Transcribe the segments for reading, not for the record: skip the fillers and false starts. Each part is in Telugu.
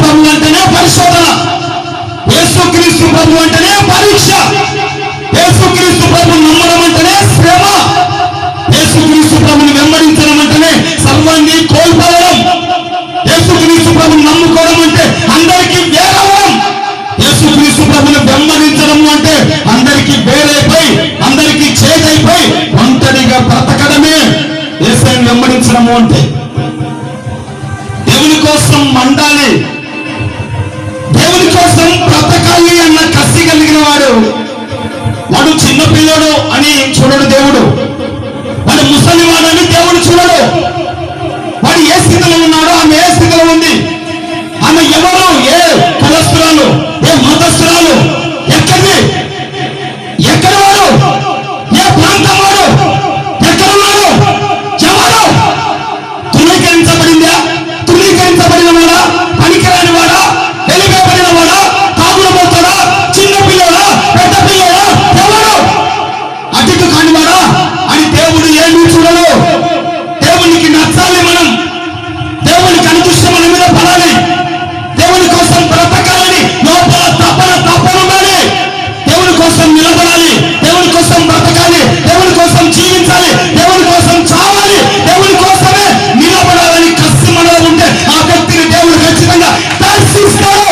ప్రభు అంటేనే పరిశోధన, యేసుక్రీస్తు ప్రభు అంటేనే పరీక్ష, యేసుక్రీస్తు ప్రభు నమ్మడం అంటేనే శ్రమ, యేసుక్రీస్తు ప్రభుని వెంబడించడం అంటేనే సర్వాన్ని కోల్పోవడం, యేసుక్రీస్తు ప్రభుని నమ్ముకోవడం అంటే అందరికీ వేరవడం, యేసుక్రీస్తు ప్రభుని వెంబడించడం అంటే అందరికీ వేరైపోయి అందరికీ చేదైపోయి ఒంటరిగా బ్రతకడమే యేసుని వెంబడించడము అంటే. దేవుని కోసం మండాలి, దేవుని కోసం బ్రతకాలి అన్న కసి కలిగిన వాడు చిన్నపిల్లడు అని చూడడు దేవుడు, వాడు ముసలివాడని దేవుడు చూడడు. వాడు ఏ స్థితిలో ఉన్నాడో ఆమె ఏ స్థితిలో ఉంది, ఆమె ఎవరు, ఏ కులస్తురాలు, ఏ మతస్థురాలు, ఎక్కడి వాడు, ఏ ప్రాంతం వాడు, ఎక్కడున్నాడు, ఎవరు, ధృవీకరించబడిందా, ధృవీకరించబడిన వాడా, పనికిరాని వాడా, వెలివేయబడిన వాడా, తాగుడు పోతాడా, చిన్న పిల్లడా, పెద్ద పిల్లడా, ఎవరు అటు కాని వాడా అని దేవుడు ఏమీ చూడడు. దేవునికి నచ్చాలి, మనం దేవునికి అనుదృష్టం మన మీద పడాలి, దేవుని కోసం బ్రతకాలని లోపల తపన ఉండాలి, దేవుని కోసం నిలబడాలి, దేవుని కోసం బ్రతకాలి, దేవుని కోసం జీవించాలి, దేవుని కోసం చావాలి, దేవుని కోసమే నిలబడాలని కసి మనలో ఉంటే ఆ వ్యక్తిని దేవుడు ఖచ్చితంగా దర్శిస్తాడు.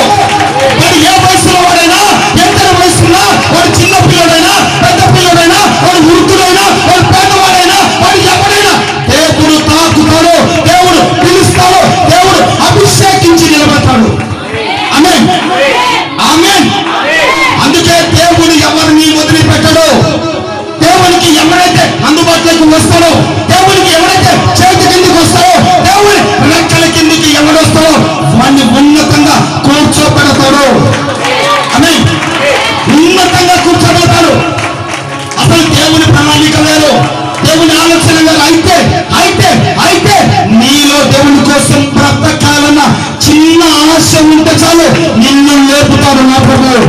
వాడు ఏ వయసులో వాడైనా, ఎంత వయసున్నా, వాడు చిన్న పిల్లడైనా, పెద్ద పిల్లడైనా, వాడు వృద్ధుడైనా, వాడు పేదవాడైనా, వాడు ఎవడైనా దేవుడు తాకుతాడు, దేవుడు పిలుస్తాడు, దేవుడు అభిషేకించి నిలబెడతాడు. ఆమేన్, ఆమేన్. అందుకే దేవుడు ఎవరిని వదిలిపెట్టడు. దేవునికి ఎవరైతే అందుబాటులోకి వస్తాడో, దేవునికి ఎవరైతే చేతి కిందికి వస్తాడో, దేవుని రెక్కల కిందికి ఎవడొస్తాడో వాడిని ఉన్నతంగా కూర్చోబెడతాడు. ఆమేన్, ఉన్నతంగా కూర్చోబెడతాడు. అసలు దేవుని ప్రణాళిక వేరు, దేవుని ఆలోచన వేరు. అయితే నీలో దేవుని కోసం బ్రతకాలన్న చిన్న ఆశ ఉంటే చాలు, నిన్ను లేపుతాడు నా ప్రభువు.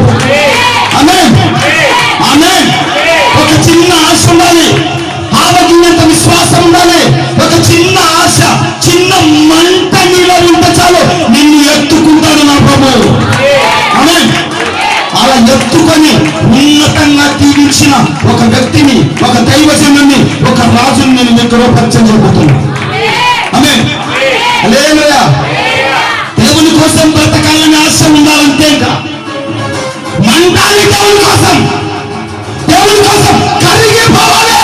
ఆమేన్, ఆమేన్. ఒక చిన్న ఆశ ఉండాలి, ఆవగినంత విశ్వాసం ఉండాలి, ఒక చిన్న ఆశ, చిన్న మంట నీలో ఉంటే చాలు, నిన్ను ఎత్తుకుంటాడు నా ప్రభువు. ఆమేన్. అలా ఎత్తుకొని ఉన్నతంగా తీర్చిన ఒక వ్యక్తిని, ఒక దైవజనుని, ఒక రాజుని నేను మీకు పరిచయం చేయబోతున్నాను. ఆమేన్, హల్లెలూయా. దేవుని కోసం బ్రతకాలని ఆశ ఉండాలంటే ఇంకా మండాలి, దేవుని కోసం, దేవుని కోసం కరిగిపోవాలి,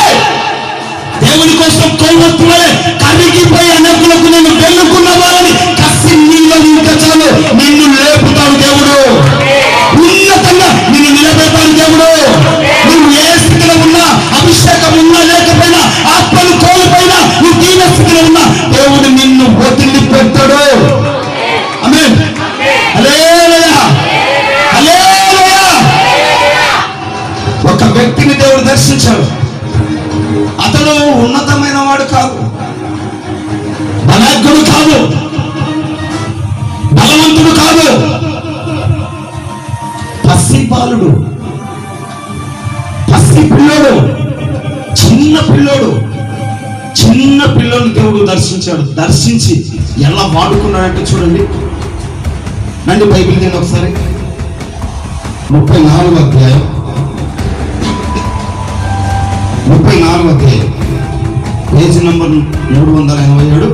దేవుని కోసం కొవ్వొత్తులే కరిగిపోయి అనేకులకు నేను వెళ్లుకున్న వాళ్ళని కసి నీళ్ళు ఉంటే చాలు, నిన్ను లేపుతాడు దేవుడు, ఉన్నతంగా నిన్ను నిలబెడతాడు దేవుడు. నువ్వు ఏ స్థితిలో ఉన్నా, అభిషేకం ఉన్నా లేకపోయినా, ఆత్మను కోల్పోయినా, నువ్వు దీన స్థితిలో ఉన్నా, దేవుడు నిన్ను వదిలిపెట్టాడు. ఆమేన్, హల్లెలూయా, హల్లెలూయా. ఒక వ్యక్తిని దేవుడు దర్శించాడు. అతడు ఉన్నతమైన వాడు కాదు, బలాఢ్యుడు కాదు, బలవంతుడు కాదు, పసిబాలుడు, పసి పిల్లోడు, చిన్న పిల్లోడు దేవుడు దర్శించాడు. దర్శించి ఎలా వాడుకున్నాడంటే చూడండి, రండి బైబిల్ తీయండి ఒకసారి. 34వ అధ్యాయం, 34వ అధ్యాయం, page number 387,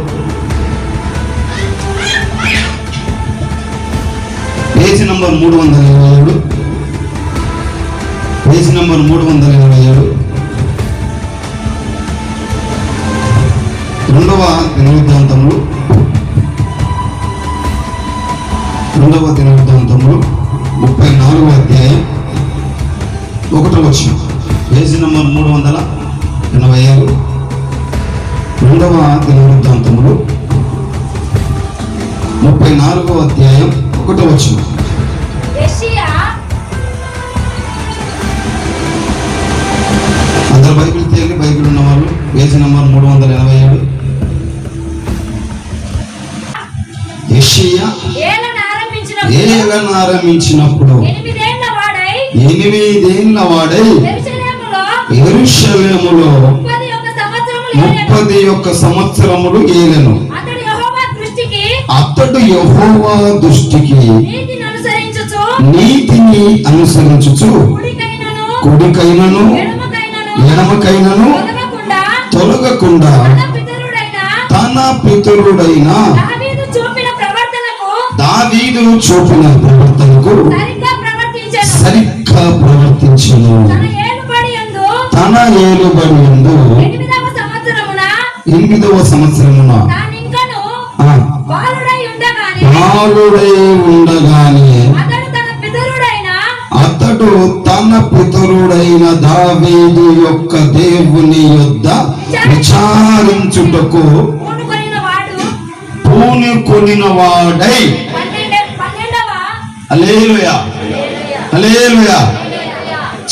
page number 327, page number 327, 2వ దినవృత్తాంతములు, 34వ అధ్యాయం 1వ వచనం, పేజీ నంబర్ 387, 2వ దినవృత్తాంతములు 34వ అధ్యాయం 1వ వచనం. అందరు బైబిల్ తీయాలి, బైబిల్ ఉన్న వాళ్ళు పేజీ నంబర్ 387. యెషయా ఏలన ఆరంభించినప్పుడు 8 వాడై యెరూషలేములో 31 సంవత్సరములు ఏలెను. అతడు యెహోవా దృష్టికి నీతిని అనుసరించుచు నీతిని అనుసరించుచు కుడికైనను ఎడమకైనను తొలగకుండా తన పితరుడైన దావీదు చూపిన ప్రవర్తనకు సరిగ్గా ప్రవర్తించెను. తన ఏలుబడి యందు 8వ సంవత్సరమున బాలుడై ఉండగానే అతడు తన పితరుడైన దావీదు యొక్క దేవుని యొద్ద విచారించుటకు పూనుకొనిన వాడై. హల్లెలూయా, హల్లెలూయా.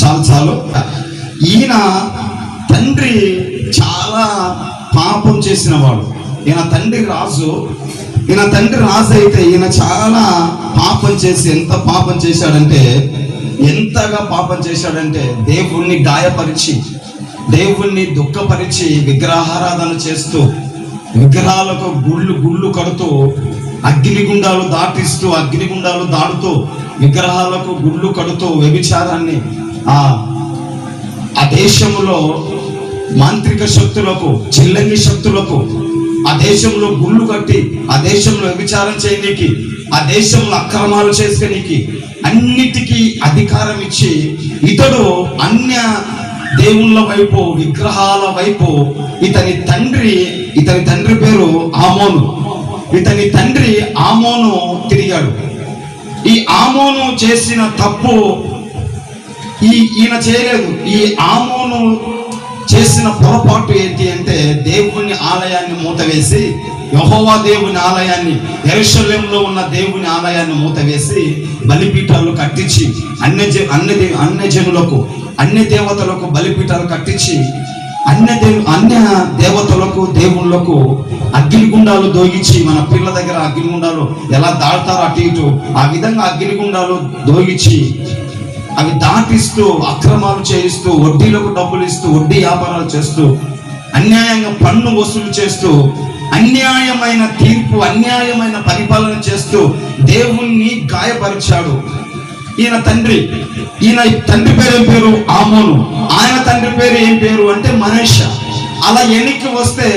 చాలు. ఈయన తండ్రి చాలా పాపం చేసిన వాడు. ఈయన తండ్రి రాజు అయితే ఈయన చాలా పాపం చేసి, ఎంత పాపం చేశాడంటే, ఎంతగా పాపం చేశాడంటే దేవుణ్ణి గాయపరిచి, దేవుణ్ణి దుఃఖపరిచి, విగ్రహారాధన చేస్తూ, విగ్రహాలకు గుళ్ళు కడుతూ, అగ్నిగుండాలు దాటుతూ, విగ్రహాలకు గుళ్ళు కడుతూ వ్యభిచారాన్ని ఆ దేశంలో మాంత్రిక శక్తులకు, చిల్లంగి శక్తులకు ఆ దేశంలో గుళ్ళు కట్టి, ఆ దేశంలో వ్యభిచారం చేయనీకి, ఆ దేశంలో అక్రమాలు చేసుకోనీకి అన్నిటికీ అధికారం ఇచ్చి, ఇతడు అన్య దేవుళ్ళ వైపు, విగ్రహాల వైపు, ఇతని తండ్రి పేరు ఆమోను. ఇతని తండ్రి ఆమోను తిరిగాడు. ఈ ఆమోను చేసిన తప్పు ఈయన చేయలేదు. ఈ ఆమోను చేసిన పొరపాటు ఏంటి అంటే, దేవుని ఆలయాన్ని మూతవేసి, యెహోవా దేవుని ఆలయాన్ని, యెరూషలేములో ఉన్న దేవుని ఆలయాన్ని మూతవేసి బలిపీఠాలు కట్టించి, అన్య దేవతలకు బలిపీఠాలు కట్టించి, అన్య దేవతలకు, దేవుళ్ళకు అగ్నిగుండాలు దోగించి, మన పిల్లల దగ్గర అగ్నిగుండాలు ఎలా దాటుతారో అటు ఇటు ఆ విధంగా అగ్నిగుండాలు దోగించి, అవి దాటిస్తూ, అక్రమాలు చేయిస్తూ, వడ్డీలకు డబ్బులు ఇస్తూ, వడ్డీ వ్యాపారాలు చేస్తూ, అన్యాయంగా పన్ను వసూలు చేస్తూ, అన్యాయమైన తీర్పు, అన్యాయమైన పరిపాలన చేస్తూ దేవుణ్ణి గాయపరిచాడు ఈయన తండ్రి. ఈయన తండ్రి పేరు ఏం పేరు? ఆమోను. ఆయన తండ్రి పేరు ఏం పేరు అంటే మనష్ష. అలా ఎన్నికి వస్తే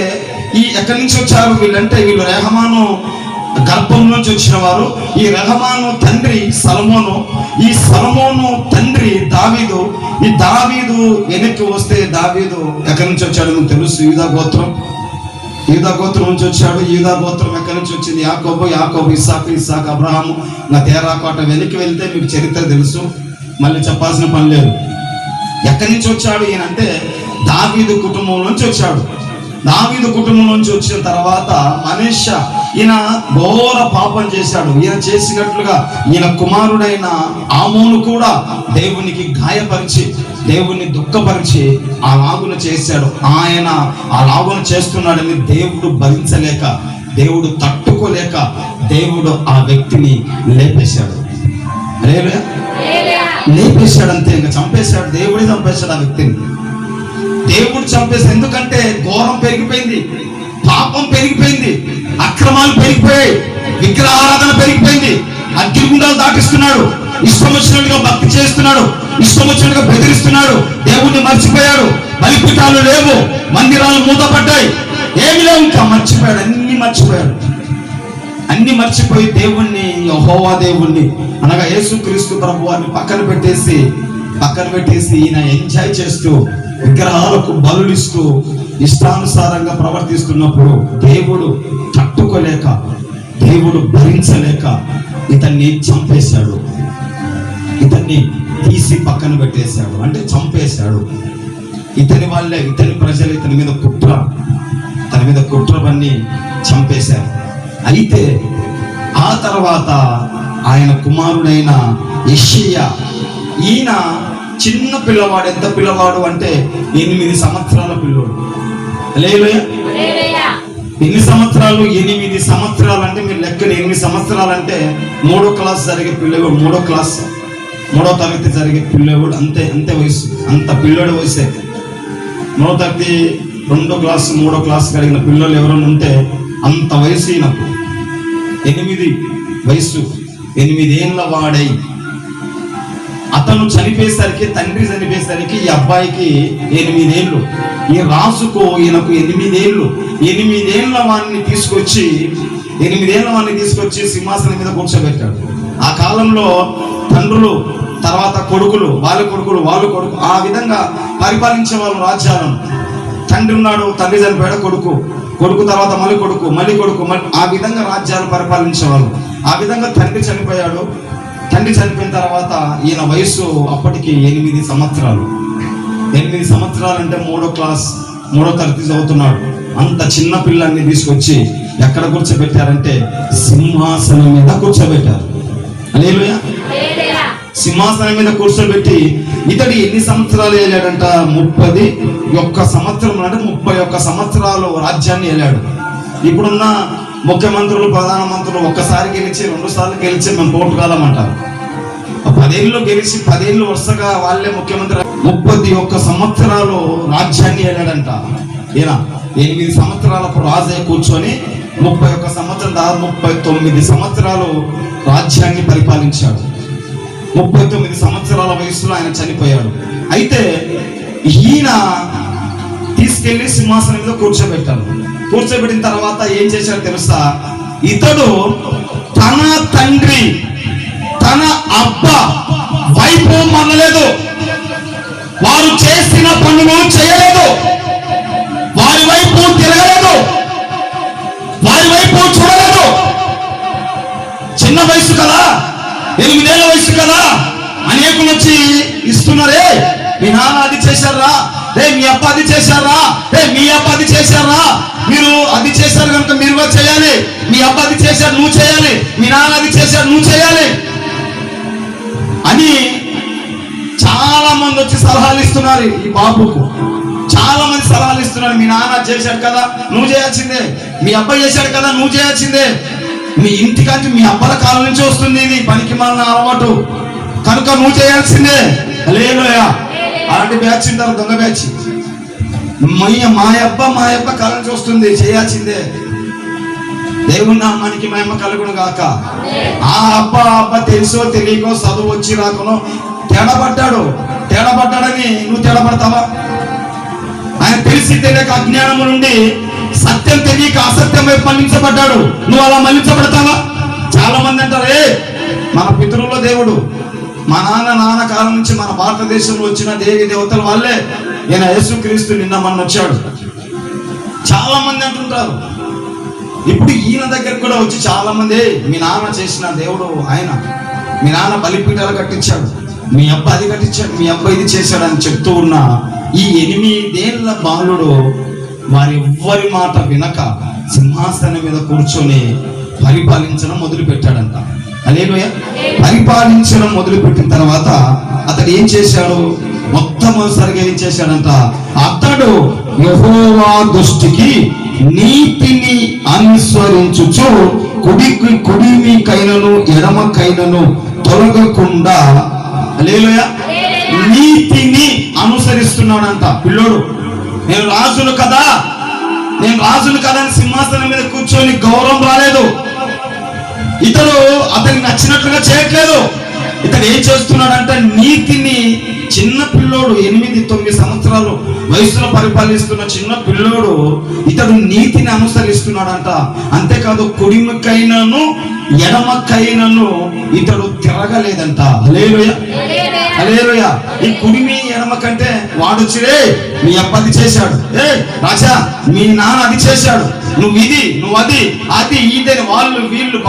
ఎక్కడి నుంచి వచ్చారు వీళ్ళంటే, వీళ్ళు రెహమాను గర్భం నుంచి వచ్చిన వారు. ఈ రెహమాను తండ్రి సొలొమోను. ఈ సొలొమోను తండ్రి దావీదు. ఈ దావీదు వెనక్కి వస్తే, దావీదు ఎక్కడి నుంచి వచ్చాడు మీకు తెలుసు, యూదా గోత్రం నుంచి వచ్చాడు. యూదా గోత్రం ఎక్కడి నుంచి వచ్చింది? యాకోబు, ఇస్సాకు, అబ్రహాము, నా తేరాకోట. వెనక్కి వెళ్తే మీకు చరిత్ర తెలుసు, మళ్ళీ చెప్పాల్సిన పని లేదు. ఎక్కడి నుంచి వచ్చాడు ఈయన అంటే, దావీదు కుటుంబం నుంచి వచ్చాడు. దావీదు కుటుంబం నుంచి వచ్చిన తర్వాత మనష్ష ఈయన ఘోర పాపం చేశాడు. ఈయన చేసినట్లుగా ఈయన కుమారుడైన ఆమోను కూడా దేవునికి గాయపరిచి, దేవుని దుఃఖపరిచి అలాగున చేశాడు. ఆయన అలాగున చేస్తున్నాడని దేవుడు భరించలేక, దేవుడు తట్టుకోలేక, దేవుడు ఆ వ్యక్తిని లేపేశాడు. లేపేశాడంతే, ఇంకా చంపేశాడు. దేవుడే చంపేశాడు ఆ వ్యక్తిని. దేవుడు చంపేశాడు. ఎందుకంటే ఘోరం పెరిగిపోయింది, పాపం పెరిగిపోయింది, అక్రమాలు పెరిగిపోయాయి, విగ్రహారాధన పెరిగిపోయింది, అగ్నిగుండాలు దాటిస్తున్నాడు, ఇష్టం వచ్చినట్టుగా భక్తి చేస్తున్నాడు, ఇష్టం వచ్చినట్టుగా బెదిరిస్తున్నాడు, దేవుణ్ణి మర్చిపోయాడు, బలిపీఠాలు లేవు, మందిరాలు మూతపడ్డాయి, ఏమి లేవు, ఇంకా మర్చిపోయాడు, అన్ని మర్చిపోయి దేవుణ్ణి, యెహోవా దేవుణ్ణి అనగా యేసుక్రీస్తు ప్రభువాన్ని పక్కన పెట్టేసి ఈయన ఎంజాయ్ చేస్తూ, విగ్రహాలకు బలులిస్తూ, ఇష్టానుసారంగా ప్రవర్తిస్తున్నప్పుడు దేవుడు తట్టుకోలేక, దేవుడు భరించలేక ఇతన్ని చంపేశాడు. ఇతన్ని తీసి పక్కన పెట్టేశాడు, అంటే చంపేశాడు. ఇతని వాళ్ళే, ఇతని ప్రజలు ఇతని మీద కుట్ర పన్ని చంపేశారు. అయితే ఆ తర్వాత ఆయన కుమారుడైన యెషయా, ఈయన చిన్న పిల్లవాడు. ఎంత పిల్లవాడు అంటే 8 సంవత్సరాల పిల్లోడు. హల్లెలూయా. ఎన్ని సంవత్సరాలు? 8 సంవత్సరాలు. అంటే మీరు లెక్కన 8 సంవత్సరాలు అంటే 3వ క్లాస్ జరిగే పిల్లవాడు, 3వ తరగతి జరిగే పిల్లవాడు, అంతే వయసు, అంత పిల్లోడి వయసే. 3వ తరగతి, 2వ క్లాసు, 3వ క్లాస్ కలిగిన పిల్లలు ఎవరైనా ఉంటే అంత వయసు. ఈయనకు 8 వయసు. 8 ఏళ్ల వాడై అతను చనిపోయేసరికి, తండ్రి చనిపోయేసరికి ఈ అబ్బాయికి 8 ఏళ్ళు. ఈ రాజుకు ఈయనకు 8 ఏళ్ళు. 8 ఏళ్ల వాడిని తీసుకొచ్చి సింహాసనం మీద కూర్చోబెట్టాడు. ఆ కాలంలో తండ్రులు, తర్వాత కొడుకులు, వాళ్ళ కొడుకు ఆ విధంగా పరిపాలించే వాళ్ళు రాజ్యాలను. తండ్రి ఉన్నాడు, తండ్రి చనిపోయాడు, కొడుకు తర్వాత మళ్ళీ కొడుకు ఆ విధంగా రాజ్యాలు పరిపాలించేవాళ్ళు. ఆ విధంగా తండ్రి చనిపోయాడు. తండ్రి చనిపోయిన తర్వాత ఈయన వయసు అప్పటికి 8 సంవత్సరాలు. 8 సంవత్సరాలు అంటే 3వ తరగతి చదువుతున్నాడు. అంత చిన్న పిల్లల్ని తీసుకొచ్చి ఎక్కడ కూర్చోబెట్టారంటే సింహాసనం మీద కూర్చోబెట్టారు. హల్లెలూయా. సింహాసనం మీద కూర్చోబెట్టి ఇతడు ఎన్ని సంవత్సరాలు ఏలాడంట? 31 సంవత్సరం. అంటే 31 సంవత్సరాలు రాజ్యాన్ని ఏలాడు. ఇప్పుడున్న ముఖ్యమంత్రులు, ప్రధానమంత్రులు ఒక్కసారి గెలిచి 2 సార్లు గెలిచి మేము పోటుకాలం అంటారు. 10 ఏళ్ళు గెలిచి 10 ఏళ్ళు వరుసగా వాళ్ళే ముఖ్యమంత్రి. 31 సంవత్సరాలు రాజ్యాన్ని ఏలాడంట. ఈయన 8 సంవత్సరాలకు రాజే కూర్చొని 31 సంవత్సరం, దాదాపు 39 సంవత్సరాలు రాజ్యాన్ని పరిపాలించాడు. 39 సంవత్సరాల వయసులో ఆయన చనిపోయాడు. అయితే ఈయన తీసుకెళ్లి సింహాసనం మీద కూర్చోబెట్టిన తర్వాత ఏం చేశాడు తెలుసా? ఇతడు తన తండ్రి, తన అబ్బ వైపు మరలేదు. వారు చేసిన పనులు చేయలేదు, వారి వైపు తిరగలేదు, వారి వైపు చూడలేదు. చిన్న వయసు కదా, 8 ఏళ్ల వయసు కదా, అనేకులు వచ్చి ఇస్తున్నారే, మీ నాన్న అది చేశారా, మీ అప్ప అది చేశారా, మీ అప్ప అది చేశారా, మీరు అది చేశారు కనుక మీరు కూడా చేయాలి, మీ అప్ప అది చేశారు నువ్వు చేయాలి, మీ నాన్న అది చేశారు నువ్వు చేయాలి అని చాలా మంది వచ్చి సలహాలు ఇస్తున్నారు. ఈ బాబుకు చాలా మంది సలహాలు ఇస్తున్నారు. మీ నాన్న చేశాడు కదా నువ్వు చేయాల్సిందే, మీ అబ్బాయి చేశాడు కదా నువ్వు చేయాల్సిందే, మీ ఇంటికంటే మీ అబ్బల కాలం నుంచి వస్తుంది ఇది పనికి మాలిన అలవాటు కనుక నువ్వు చేయాల్సిందే. హల్లెలూయా. అలాంటి బ్యాచ్ ఉంటారు, దొంగ బ్యాచ్. మా అబ్బ కాలం నుంచి వస్తుంది, చేయాల్సిందే. దేవుని నామానికి మహిమ కలుగును గాక. ఆ అబ్బ తెలుసో తెలియకో, చదువు వచ్చి రాకనో తేడబడ్డాడని నువ్వు తేడబడతావా? ఆయన తెలిసి తెలియక అజ్ఞానము నుండి సత్యం తెలియక అసత్యం వైపు మళ్లించబడ్డాడు. నువ్వు అలా మళ్లించబడతావా? చాలా మంది అంటారు, మన పితరుల దేవుడు, మా నాన్న కాలం నుంచి మన భారతదేశంలో వచ్చిన దేవి దేవతలు వాళ్ళే, ఈయన యేసుక్రీస్తు నిన్న మొన్న వచ్చాడు. చాలా మంది అంటుంటారు. ఇప్పుడు ఈయన దగ్గర కూడా వచ్చి చాలా మంది, మీ నాన్న చేసిన దేవుడు ఆయన, మీ నాన్న బలిపీఠాలు కట్టించాడు, మీ అబ్బా అది కట్టించాడు, మీ అబ్బా ఇది చేశాడు అని చెప్తూ ఉన్న ఈ 8 ఏళ్ల బాలుడు వారి ఎవ్వరి మాట వినక సింహాసనం మీద కూర్చొని పరిపాలించడం మొదలు పెట్టాడంట. హల్లెలూయా. పరిపాలించడం మొదలుపెట్టిన తర్వాత అతడు ఏం చేశాడు? మొట్టమొదటిసారిగా ఏం చేశాడంట? అతడు యెహోవా దృష్టికి నీతిని అనుసరించుచు కుడిమికైనను ఎడమకైనను తొలగకుండా, హల్లెలూయా, నీతిని అనుసరిస్తున్నాడంట పిల్లోడు. నేను రాజును కదా అని సింహాసనం మీద కూర్చొని గౌరవం రాలేదు. ఇతడు అతనికి నచ్చినట్లుగా చేయట్లేదు. ఇతడు ఏం చేస్తున్నాడంటే నీతిని, చిన్న పిల్లోడు 8-9 సంవత్సరాలు వయసులో పరిపాలిస్తున్న చిన్న పిల్లోడు ఇతడు నీతిని అనుసరిస్తున్నాడంట. అంతేకాదు కుడిమకైనను ఎడమకైనను ఇతడు తిరగలేదంట. హల్లెలూయా. హల్లెలూయా. ఈ కుడిమి ఎడమ కంటే వాడు వచ్చిరే మీ అప్ప అది చేశాడు, రాజా మీ నాన్న అది చేశాడు, నువ్వు ఇది నువ్వు అది ఇదని వాళ్ళు వీళ్ళు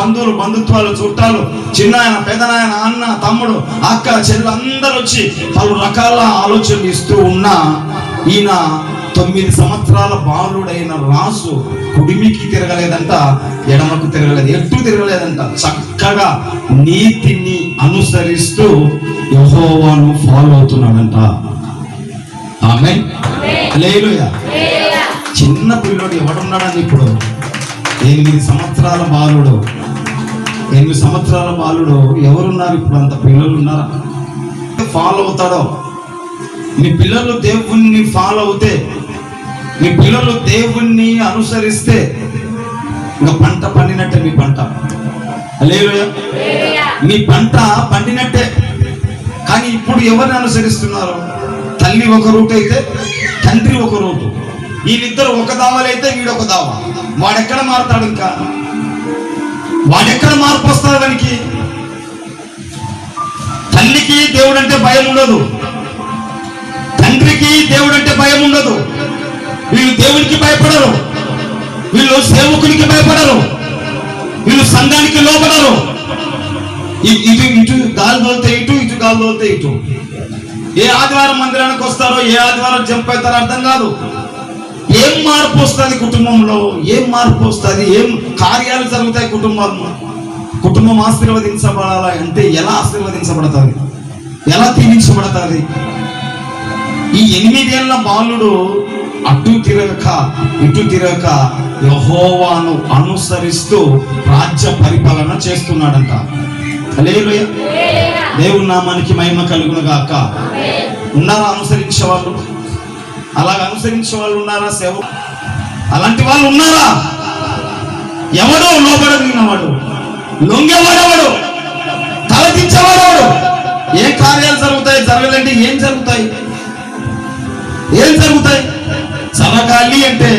బంధుత్వాలు చుట్టాలు, చిన్నాయన పెదనాయన అన్న తమ్ముడు అక్క చెల్లెలు అందరూ వచ్చి పలు రకాల ఆలోచనలు ఇస్తూ ఉన్నా ఈయన 9 సంవత్సరాల బాలుడైన రాజు కుడిమికి తిరగలేదంట, ఎడమకు తిరగలేదు, ఎటు తిరగలేదంట. చక్కగా నీతిని అనుసరిస్తూ యెహోవాను ఫాలో అవుతున్నాడంట. ఆమేన్. హల్లెలూయా. చిన్న పిల్లోడు ఎవడున్నాడని ఇప్పుడు 8 సంవత్సరాల బాలుడు, 8 సంవత్సరాల బాలుడు ఎవరున్నారు ఇప్పుడు? అంత పిల్లలు ఉన్నారా? ఫాలో అవుతాడో? మీ పిల్లలు దేవుణ్ణి ఫాలో అవుతే, మీ పిల్లలు దేవుణ్ణి అనుసరిస్తే ఇంకా పంట పండినట్టే మీ పంట. హల్లెలూయా. మీ పంట పండినట్టే. కానీ ఇప్పుడు ఎవరిని అనుసరిస్తున్నారు? తల్లి ఒక రూట్ అయితే తండ్రి ఒక రూటు. వీళ్ళిద్దరు ఒక దావలైతే వీడొక దావ. వాడెక్కడ మారుతాడు? ఇంకా వాడెక్కడ మార్పు వస్తుంది? దానికి తల్లికి దేవుడు అంటే భయం ఉండదు, తండ్రికి దేవుడు అంటే భయం ఉండదు. వీళ్ళు దేవునికి భయపడరు, వీళ్ళు సేవకునికి భయపడరు, వీళ్ళు సంఘానికి లోపడరు. ఇటు ఇటు గాలి తోలితే ఇటు, ఇటు గాలి తోలితే ఇటు. ఏ ఆదివారం మందిరానికి వస్తారో, ఏ ఆదివారం జంప్ అవుతారో అర్థం కాదు. ఏం మార్పు వస్తుంది కుటుంబంలో? ఏం మార్పు వస్తుంది? ఏం కార్యాలు జరుగుతాయి కుటుంబంలో? కుటుంబం ఆశీర్వదించబడాలి అంటే ఎలా ఆశీర్వదించబడుతుంది? ఎలా దీవించబడుతుంది? ఈ 8 ఏళ్ల బాలుడు అటు తిరగక ఇటు తిరగక యెహోవాను అనుసరిస్తూ రాజ్య పరిపాలన చేస్తున్నాడంట. హల్లెలూయా. దేవుని నామానికి మహిమ కలుగును గాక. ఉన్నారా అనుసరించే వాళ్ళు? అలాగ అనుసరించే వాళ్ళు ఉన్నారా? సేవ అలాంటి వాళ్ళు ఉన్నారా? ఎవడో లోబడగినవాడు, లొంగేవాడెవడు, తలదించేవాడెవడు? ఏ కార్యాలు జరుగుతాయి? జరగాలంటే ఏం జరుగుతాయి? ఏం జరుగుతాయి? జరగాలి అంటే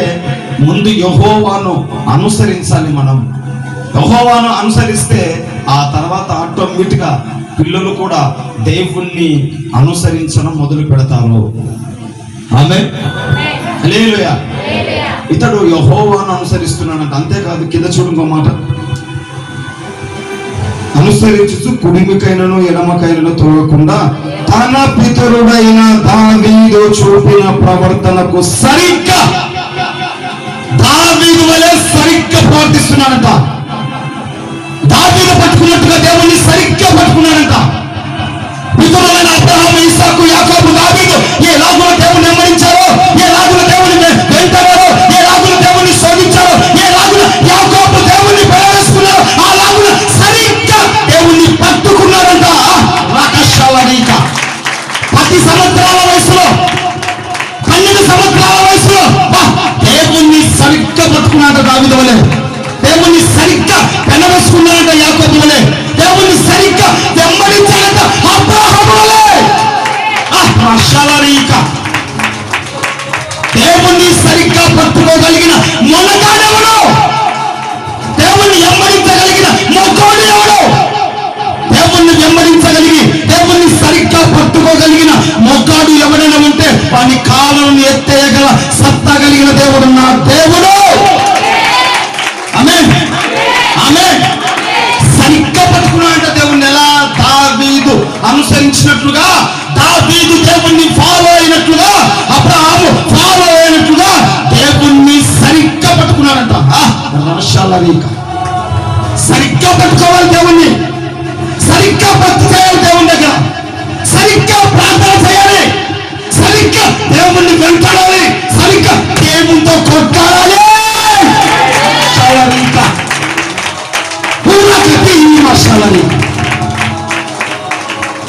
ముందు యెహోవాను అనుసరించాలి. మనం యెహోవాను అనుసరిస్తే ఆ తర్వాత ఆటోమేటిక్ గా పిల్లలు కూడా దేవుణ్ణి అనుసరించడం మొదలు పెడతారు. ఆమేన్. హల్లెలూయా. ఇతడు యెహోవాను అనుసరిస్తున్నాడంట. అంతేకాదు, కింద చూడు మాట, అనుసరించు కుడిమికైనను ఎడమకైనను తోడకుండా తన పితరుడైన దావీదు చూపిన ప్రవర్తనకు సరిగ్గా దావీదు వలె సరిగ్గా ప్రవర్తిస్తున్నాడంట. దావీదు పట్టుకున్నట్టుగా దేవుణ్ణి సరిగ్గా పట్టుకున్నాడంట. పితరులైన అబ్రహాము, ఇస్సాకు, యాకోబు, దావీదు ఎలాగున దేవుని వెంబడించారో, ఎలాగున దేవుని వెంటాడారో, ఎలాగున దేవుని శోధించారో, ఎలాగున యాకోబు దేవుణ్ణి ప్రేరేసుకున్నారో అలాగున సరిగ్గా దేవుణ్ణి పట్టుకున్నాడంట. రాకశాలనీక 10 సంవత్సరాల వయసులో, 12 సంవత్సరాల వయసులో దేవుణ్ణి సరిగ్గా పట్టుకున్నాడంట. దావీదు వలె దేవుణ్ణి సరిగ్గా పెనవేసుకున్నాడంట. యాకోబు వలె దేవుణ్ణి సరిగ్గా వెంబడించాడంట. అబ్రహాము వలె రాకశాలనీక దేవుణ్ణి సరిగ్గా పట్టుకోగలిగిన మొనగాడెవడు? దేవుణ్ణి వెంబడించగలిగిన మొగ్గోడు ఎవడు? దేవుణ్ణి వెంబడించగలిగి దేవుణ్ణి సరిగ్గా పట్టుకోగలిగిన మొగ్గాడు ఎవడైనా ఉంటే వాని కాలను ఎత్తేయగల సత్తా కలిగిన దేవుడు నా దేవుడు. ఆమేన్, ఆమేన్. సరిగ్గా పట్టుకున్నాడంట దేవుణ్ణి. ఎలా? దావీదు అనుసరించినట్లుగా, దావీదు దేవుణ్ణి ఫాలో అయినట్లుగా, అబ్రహాము ఫాలో అయినట్లుగా దేవుణ్ణి సరిగ్గా పట్టుకున్నాడంట. సరిగ్గా పట్టుకోవాలి దేవుణ్ణి, సరిగ్గా భక్తి చేయాలి దేవుని దగ్గర, సరిగ్గా ప్రార్థన చేయాలి, సరిగ్గా దేవుణ్ణి వెంటాడాలి, సరిగ్గా దేవునితో కొట్టాడాలి.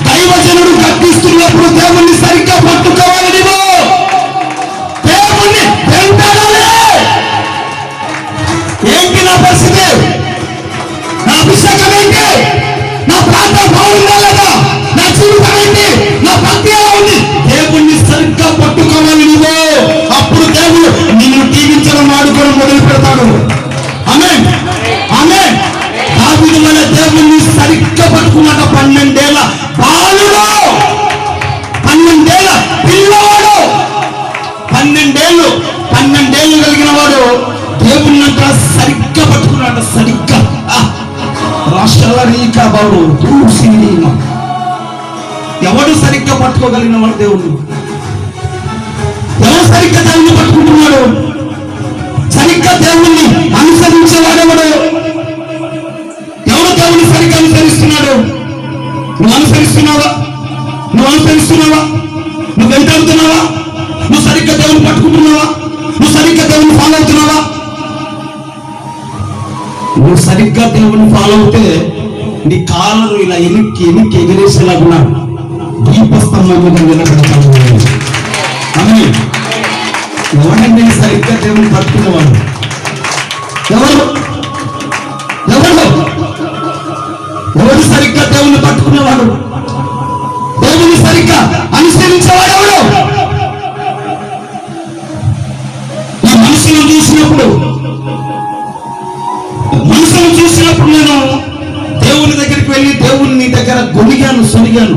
దైవజనుడు గర్తిస్తున్నప్పుడు దేవుణ్ణి సరిగ్గా పట్టుకోవాలి. నీవు దేవుణ్ణి వెంటాడాలి. ఏంటి నా పరిస్థితి? నా అభిషేకం ఏంటి? నా ప్రార్థన బాగుందా లేదా? నా జీవితం ఏంటి? నా భక్తి ఎలా ఉంది? దేవుణ్ణి సరిగ్గా పట్టుకోవాలి నువ్వు. అప్పుడు దేవుడు నిన్ను దీవించడం, వాడుకోవడం మొదలు పెడతాడు. ఆమేన్, ఆమేన్. దావీదు వలె దేవుణ్ణి సరిగ్గా పట్టుకున్నాక 12 ఏళ్ల బాలుడు, 12 ఏళ్ల పిల్లవాడు, 12 ఏళ్ళు కలిగిన వాడు దేవుణ్ణి అంతా సరిగ్గా పట్టుకున్నాడు. సరిగ్గా రాష్ట్రాలనీక బాబు సినిమా. ఎవడు సరిగ్గా పట్టుకోగలిగిన వాడు దేవుడు? ఎవరు సరిగ్గా దేవుణ్ణి పట్టుకుంటున్నాడు? సరిగ్గా దేవుణ్ణి అనుసరించేవాడెవడు? ఎవడు దేవుణ్ణి సరిగ్గా అనుసరిస్తున్నాడు? నువ్వు అనుసరిస్తున్నావా? నువ్వు అనుసరిస్తున్నావా? నువ్వు వెంటాడుతున్నావా? నువ్వు సరిగ్గా దేవుని పట్టుకుంటున్నావా? నువ్వు సరిగ్గా దేవుని ఫాలో అవుతున్నావా? నువ్వు సరిగ్గా దేవుని ఫాలో అవుతే నీ కాళ్ళు ఇలా ఎనికి ఎగిరేసేలాగున్నా దీపస్తంభం మీద నిలబెడతాను. అని ఎవరండి సరిగ్గా దేవుని పట్టుకునేవాడు? ఎవరు? ఎవరు? ఎవరు సరిగ్గా దేవుణ్ణి పట్టుకునేవాడు? దేవుని సరిగ్గా అనుసరించేవాడు ఎవడు? ఈ మనుషులను చూసినప్పుడు నేను దేవుని దగ్గరికి వెళ్ళి దేవుని దగ్గర గొనిగాను, సొనిగాను.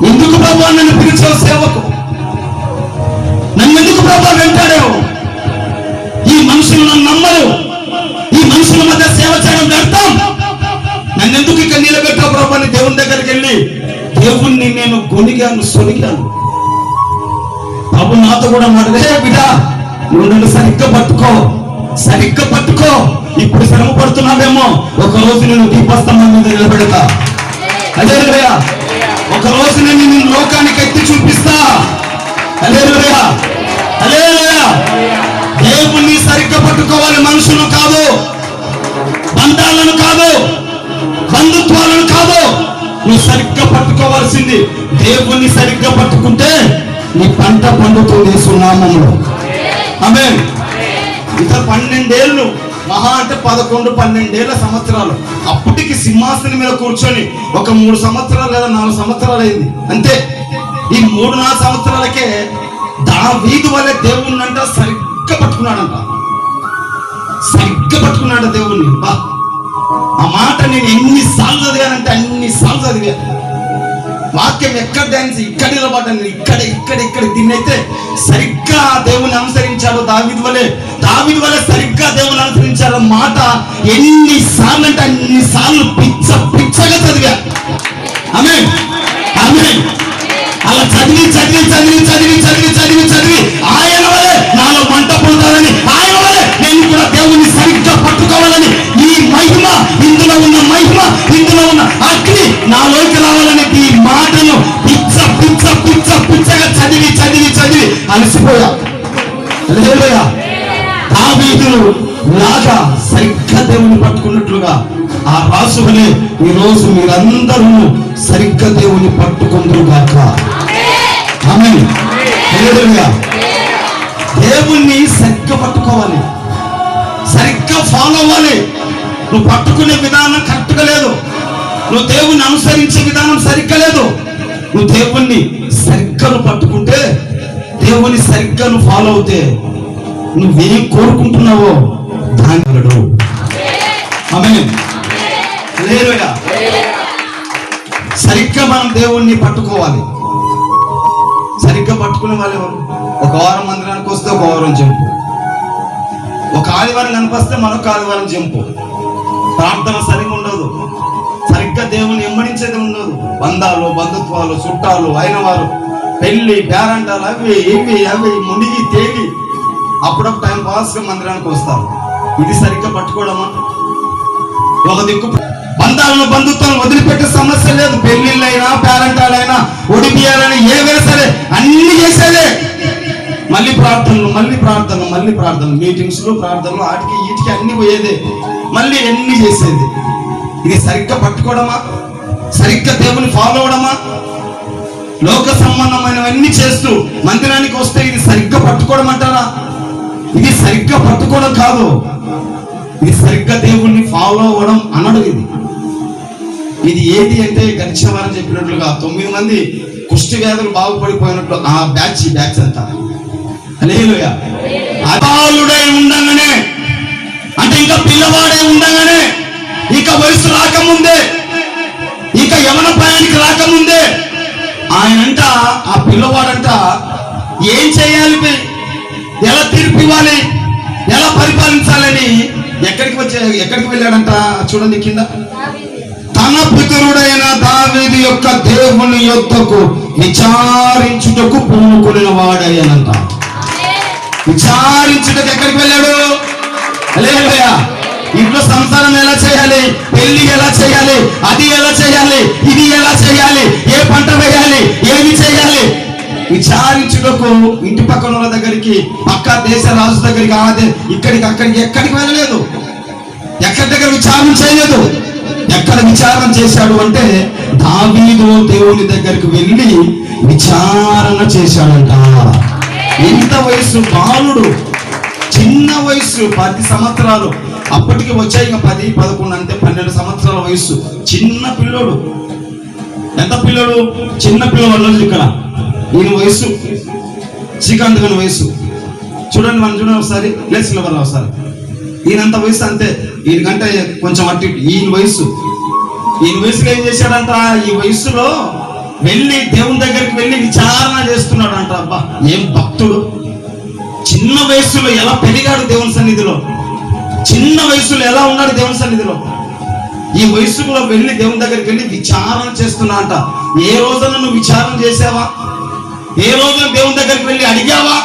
ఎందుకు ప్రభా నన్ను పిలిచావు సేవకు? నన్ను ఎందుకు ప్రభా వెంటాడావు? ఈ మనుషులు నన్ను నమ్మరు, ఈ మనుషుల మధ్య సేవ చేయడం వ్యర్థం, నన్నెందుకు ఇక్కడ నిలబెట్టావు ప్రభా అని దేవుని దగ్గరికి వెళ్ళి దేవుణ్ణి నేను గొనిగాను, సొనిగాను. ప్రభు నాతో కూడా మాట్లాడే, బిడ్డా నువ్వు నన్ను సరిగ్గా పట్టుకో, సరిగ్గా పట్టుకో. ఇప్పుడు శ్రమ పడుతున్నావేమో, ఒక రోజు నేను దీపస్తంభం మీద నిలబెడతా. హల్లెలూయా. ఒక రోజు నేను నిన్ను లోకానికి ఎత్తి చూపిస్తా. హల్లెలూయా, హల్లెలూయా. దేవుణ్ణి సరిగ్గా పట్టుకోవాలి, మనుషులు కాదు, బంధాలను కాదు, బంధుత్వాలను కాదు. నువ్వు సరిగ్గా పట్టుకోవాల్సింది దేవుణ్ణి సరిగ్గా పట్టుకుంటే నీ పంట పండుతుంది యేసు నామములో. ఆమేన్. ఇక 12 ఏళ్ళు, మహా అంటే 11-12 సంవత్సరాలు అప్పటికి సింహాసనం మీద కూర్చొని ఒక 3 సంవత్సరాలు లేదా 4 సంవత్సరాలు అయింది అంతే. ఈ 3-4 సంవత్సరాలకే దావీదు వలె దేవుణ్ణి అంట సరిగ్గా పట్టుకున్నాడంట, సరిగ్గా పట్టుకున్నాడు దేవుణ్ణి. బా, ఆ మాట నేను ఎన్నిసార్లు చదివానంటే అన్నిసార్లు చదివా. వాక్యం ఎక్కడ డాన్స్ ఇక్కడ నిలబడ్డాను, ఇక్కడ దీన్ని అయితే సరిగ్గా దేవుని అనుసరించాడు దావీదు వలె సరిగ్గా దేవుని అనుసరించాడు మాట ఎన్నిసార్లు అంటే అన్నిసార్లు పిచ్చగా చదివా. ఆమేన్, ఆమేన్. అలా చదివి ఆయన వలె నాలో మంట పొందాలని, ఆయన వలె నేను కూడా దేవుని సరిగ్గా పట్టుకోవాలని, ఈ మహిమ, ఇందులో ఉన్న మహిమ, ఇందులో ఉన్న అగ్ని నాలోకి రావాలని ఈ మాటను పిచ్చగా చదివి అలసిపోయా. హల్లెలూయా. దావీదు లాగా సరిగ్గా దేవుని పట్టుకున్నట్లుగా ఆ రాసులే ఈ రోజు మీరందరూ సరిగ్గా దేవుని పట్టుకుందరు గాక. ఆమేన్. హల్లెలూయా. దేవుణ్ణి సరిగ్గా పట్టుకోవాలి, సరిగ్గా ఫాలో అవ్వాలి. నువ్వు పట్టుకునే విధానం కరెక్ట్గా లేదు, నువ్వు దేవుణ్ణి అనుసరించే విధానం సరిగ్గా లేదు. నువ్వు దేవుణ్ణి సరిగ్గా పట్టుకుంటే, దేవుని సరిగ్గా నువ్వు ఫాలో అవుతే నువ్వేం కోరుకుంటున్నావో దాని. ఆమేన్. హల్లెలూయా. సరిగ్గా మనం దేవుణ్ణి పట్టుకోవాలి. సరిగ్గా పట్టుకునే వాళ్ళు ఎవరు? ఒక వారం మందిరానికి వస్తే ఒక వారం జంపు, ఒక ఆదివారం కనిపిస్తే మరొక ఆదివారం జంపు. ప్రార్థన సరిగ్గా ఉండదు, సరిగ్గా దేవుని వెంబడించేది ఉండదు. బంధాలు, బంధుత్వాలు, చుట్టాలు, అయిన వారు, పెళ్లి, పేరంటాలు, అవి మునిగి తేలి అప్పుడప్పుడు టైం పాస్గా మందిరానికి వస్తారు. ఇది సరిగ్గా పట్టుకోవడమా? ఒక దిక్కు బంధాలను, బంధుత్వాలను వదిలిపెట్టే సమస్య లేదు. పెళ్లిళ్ళైనా, పేరంటాలైనా, ఒడిపియాలైనా ఏవైనా సరే అన్ని చేసేదే. మళ్ళీ ప్రార్థనలు, మీటింగ్స్లు, ప్రార్థనలు, ఆటికి వీటికి అన్ని పోయేదే, మళ్ళీ అన్ని చేసేది. ఇది సరిగ్గా పట్టుకోవడమా? సరిగ్గా దేవుని ఫాలో అవడమా? లోక సంబంధమైనవన్నీ చేస్తూ మందిరానికి వస్తే ఇది సరిగ్గా పట్టుకోవడం అంటారా? ఇది సరిగ్గా పట్టుకోవడం కాదు, ఇది సరిగ్గా దేవుణ్ణి ఫాలో అవ్వడం అనడు. ఇది ఏది అంటే గడిచిన వారం చెప్పినట్లుగా 9 మంది కుష్టి వ్యాధులు బాగుపడిపోయినట్లు ఆ బ్యాచ్ అంతా. హల్లెలూయా. అబాలుడై ఉండగానే, అంటే ఇంకా పిల్లవాడై ఉండగానే, ఇక వయసు రాకముందే, ఇక యవన ప్రాయానికి రాకముందే ఆయనంట, ఆ పిల్లవాడంట ఏం చేయాలి, ఎలా తీర్పివ్వాలి, ఎలా పరిపాలించాలని ఎక్కడికి వెళ్ళాడంట? చూడండి కింద. తన పితరుడైన దావీదు యొక్క దేవుని యొద్దకు విచారించుటకు పూనుకుని వాడయ్యానంట. విచారించుటకు ఎక్కడికి వెళ్ళాడు? హల్లెలూయా. ఇంట్లో సంసారం ఎలా చేయాలి, పెళ్లి ఎలా చేయాలి, అది ఎలా చేయాలి, ఇది ఎలా చేయాలి, ఏ పంట వేయాలి, ఏమి చేయాలి విచారించుటకు ఇంటి పక్కన వాళ్ళ దగ్గరికి, పక్క దేశ రాజు దగ్గరికి, ఇక్కడికి అక్కడికి ఎక్కడికి వెళ్ళలేదు. ఎక్కడి దగ్గర విచారణ చేయలేదు. ఎక్కడ విచారణ చేశాడు అంటే దావీదు దేవుని దగ్గరికి వెళ్ళి విచారణ చేశాడంట. ఎంత వయసు, బాలుడు, చిన్న వయసు, 10 సంవత్సరాలు. అప్పటికి వచ్చాయి ఇంకా 10, 11 అంతే, 12 సంవత్సరాల వయసు. చిన్న పిల్లోడు. ఎంత పిల్లోడు? చిన్న పిల్లవాడు. ఇక్కడ ఈయన వయసు శ్రీకాంత్ గారి వయసు చూడండి, మనం చూడండి ఒకసారి. ప్లేస్ లెవెల్ ఒకసారి. ఈయనంత వయసు అంతే, ఈయనకంటే కొంచెం అట్టి. ఈయన వయసులో ఏం చేశాడంట? ఈ వయసులో వెళ్ళి దేవుని దగ్గరికి వెళ్ళి విచారణ చేస్తున్నాడు అంట. అబ్బా, ఏం భక్తుడు! చిన్న వయసులో ఎలా పెరిగాడు దేవుని సన్నిధిలో, చిన్న వయసులో ఎలా ఉన్నాడు దేవుని సన్నిధిలో. ఈ వయసులో వెళ్ళి దేవుని దగ్గరికి వెళ్ళి విచారణ చేస్తున్నా అంట. ఏ రోజున నువ్వు విచారణ చేసావా? ఏ రోజున దేవుని దగ్గరికి వెళ్ళి అడిగావా,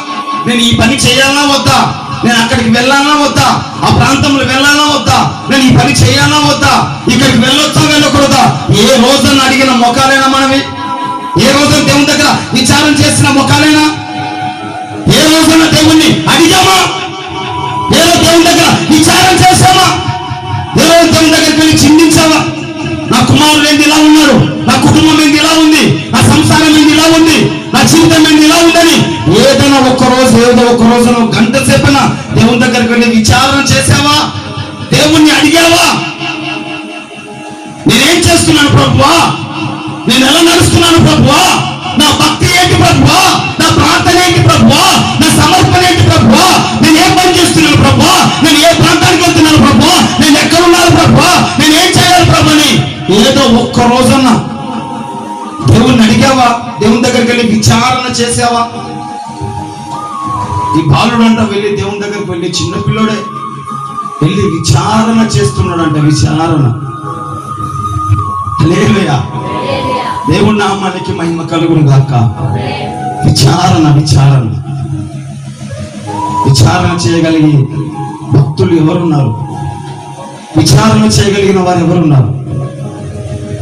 నేను ఈ పని చేయాలా వద్దా, నేను అక్కడికి వెళ్ళాలా వద్దా, ఆ ప్రాంతంలో వెళ్ళాలా వద్దా, నేను ఈ పని చేయాలా వద్దా, ఇక్కడికి వెళ్ళొచ్చా వెళ్ళకూడదా? ఏ రోజున అడిగిన మొఖాలేనా మనవి? ఏ రోజున దేవుని దగ్గర విచారణ చేసిన మొఖాలేనా? ఏ రోజున దేవుణ్ణి అడిగామా? ఏ రోజు దేవుని దగ్గర విచారణ చేశామా? ఏ రోజు దేవుని దగ్గరికి వెళ్ళి చిందించావా? నా కుమారుడు ఏంది ఇలా ఉన్నారు, నా కుటుంబం ఏంది ఇలా ఉంది, నా సంసారం ఏంది ఇలా ఉంది, నా జీవితం ఏంది ఇలా ఉందని ఏదో ఒక రోజు గంట సేపన దేవుని దగ్గరికి వెళ్ళి విచారణ చేసావా? దేవుణ్ణి అడిగావా? నేనేం చేస్తున్నాను ప్రభువా, నేను ఎలా నడుస్తున్నాను ప్రభువా, నా భక్తి ఏంటి ప్రభువా, నా ప్రార్థన ఏంటి ప్రభువా, నా సమర్పణ ఏంటి ప్రభువా, నేను ఏం పని చేస్తున్నాను ప్రభువా, నేను ఏ ప్రాంతానికి వెళ్తున్నాను ప్రభువా, నేను ఎక్కడున్నాను ప్రభువా, నేను ఏం చేయాలి ప్రభు అని ఏదో ఒక్క రోజున దేవుణ్ణి అడిగావా? దేవుని దగ్గరికి వెళ్ళి విచారణ చేసావా? ఈ బాలుడు అంట వెళ్ళి దేవుని దగ్గరికి వెళ్ళి, చిన్న పిల్లోడే వెళ్ళి విచారణ చేస్తున్నాడు అంట. విచారణ. హల్లెలూయా. దేవుని నామానికి మహిమ కలుగును గాక. విచారణ చేయగలిగి భక్తులు ఎవరున్నారు? విచారణ చేయగలిగిన వారు ఎవరున్నారు?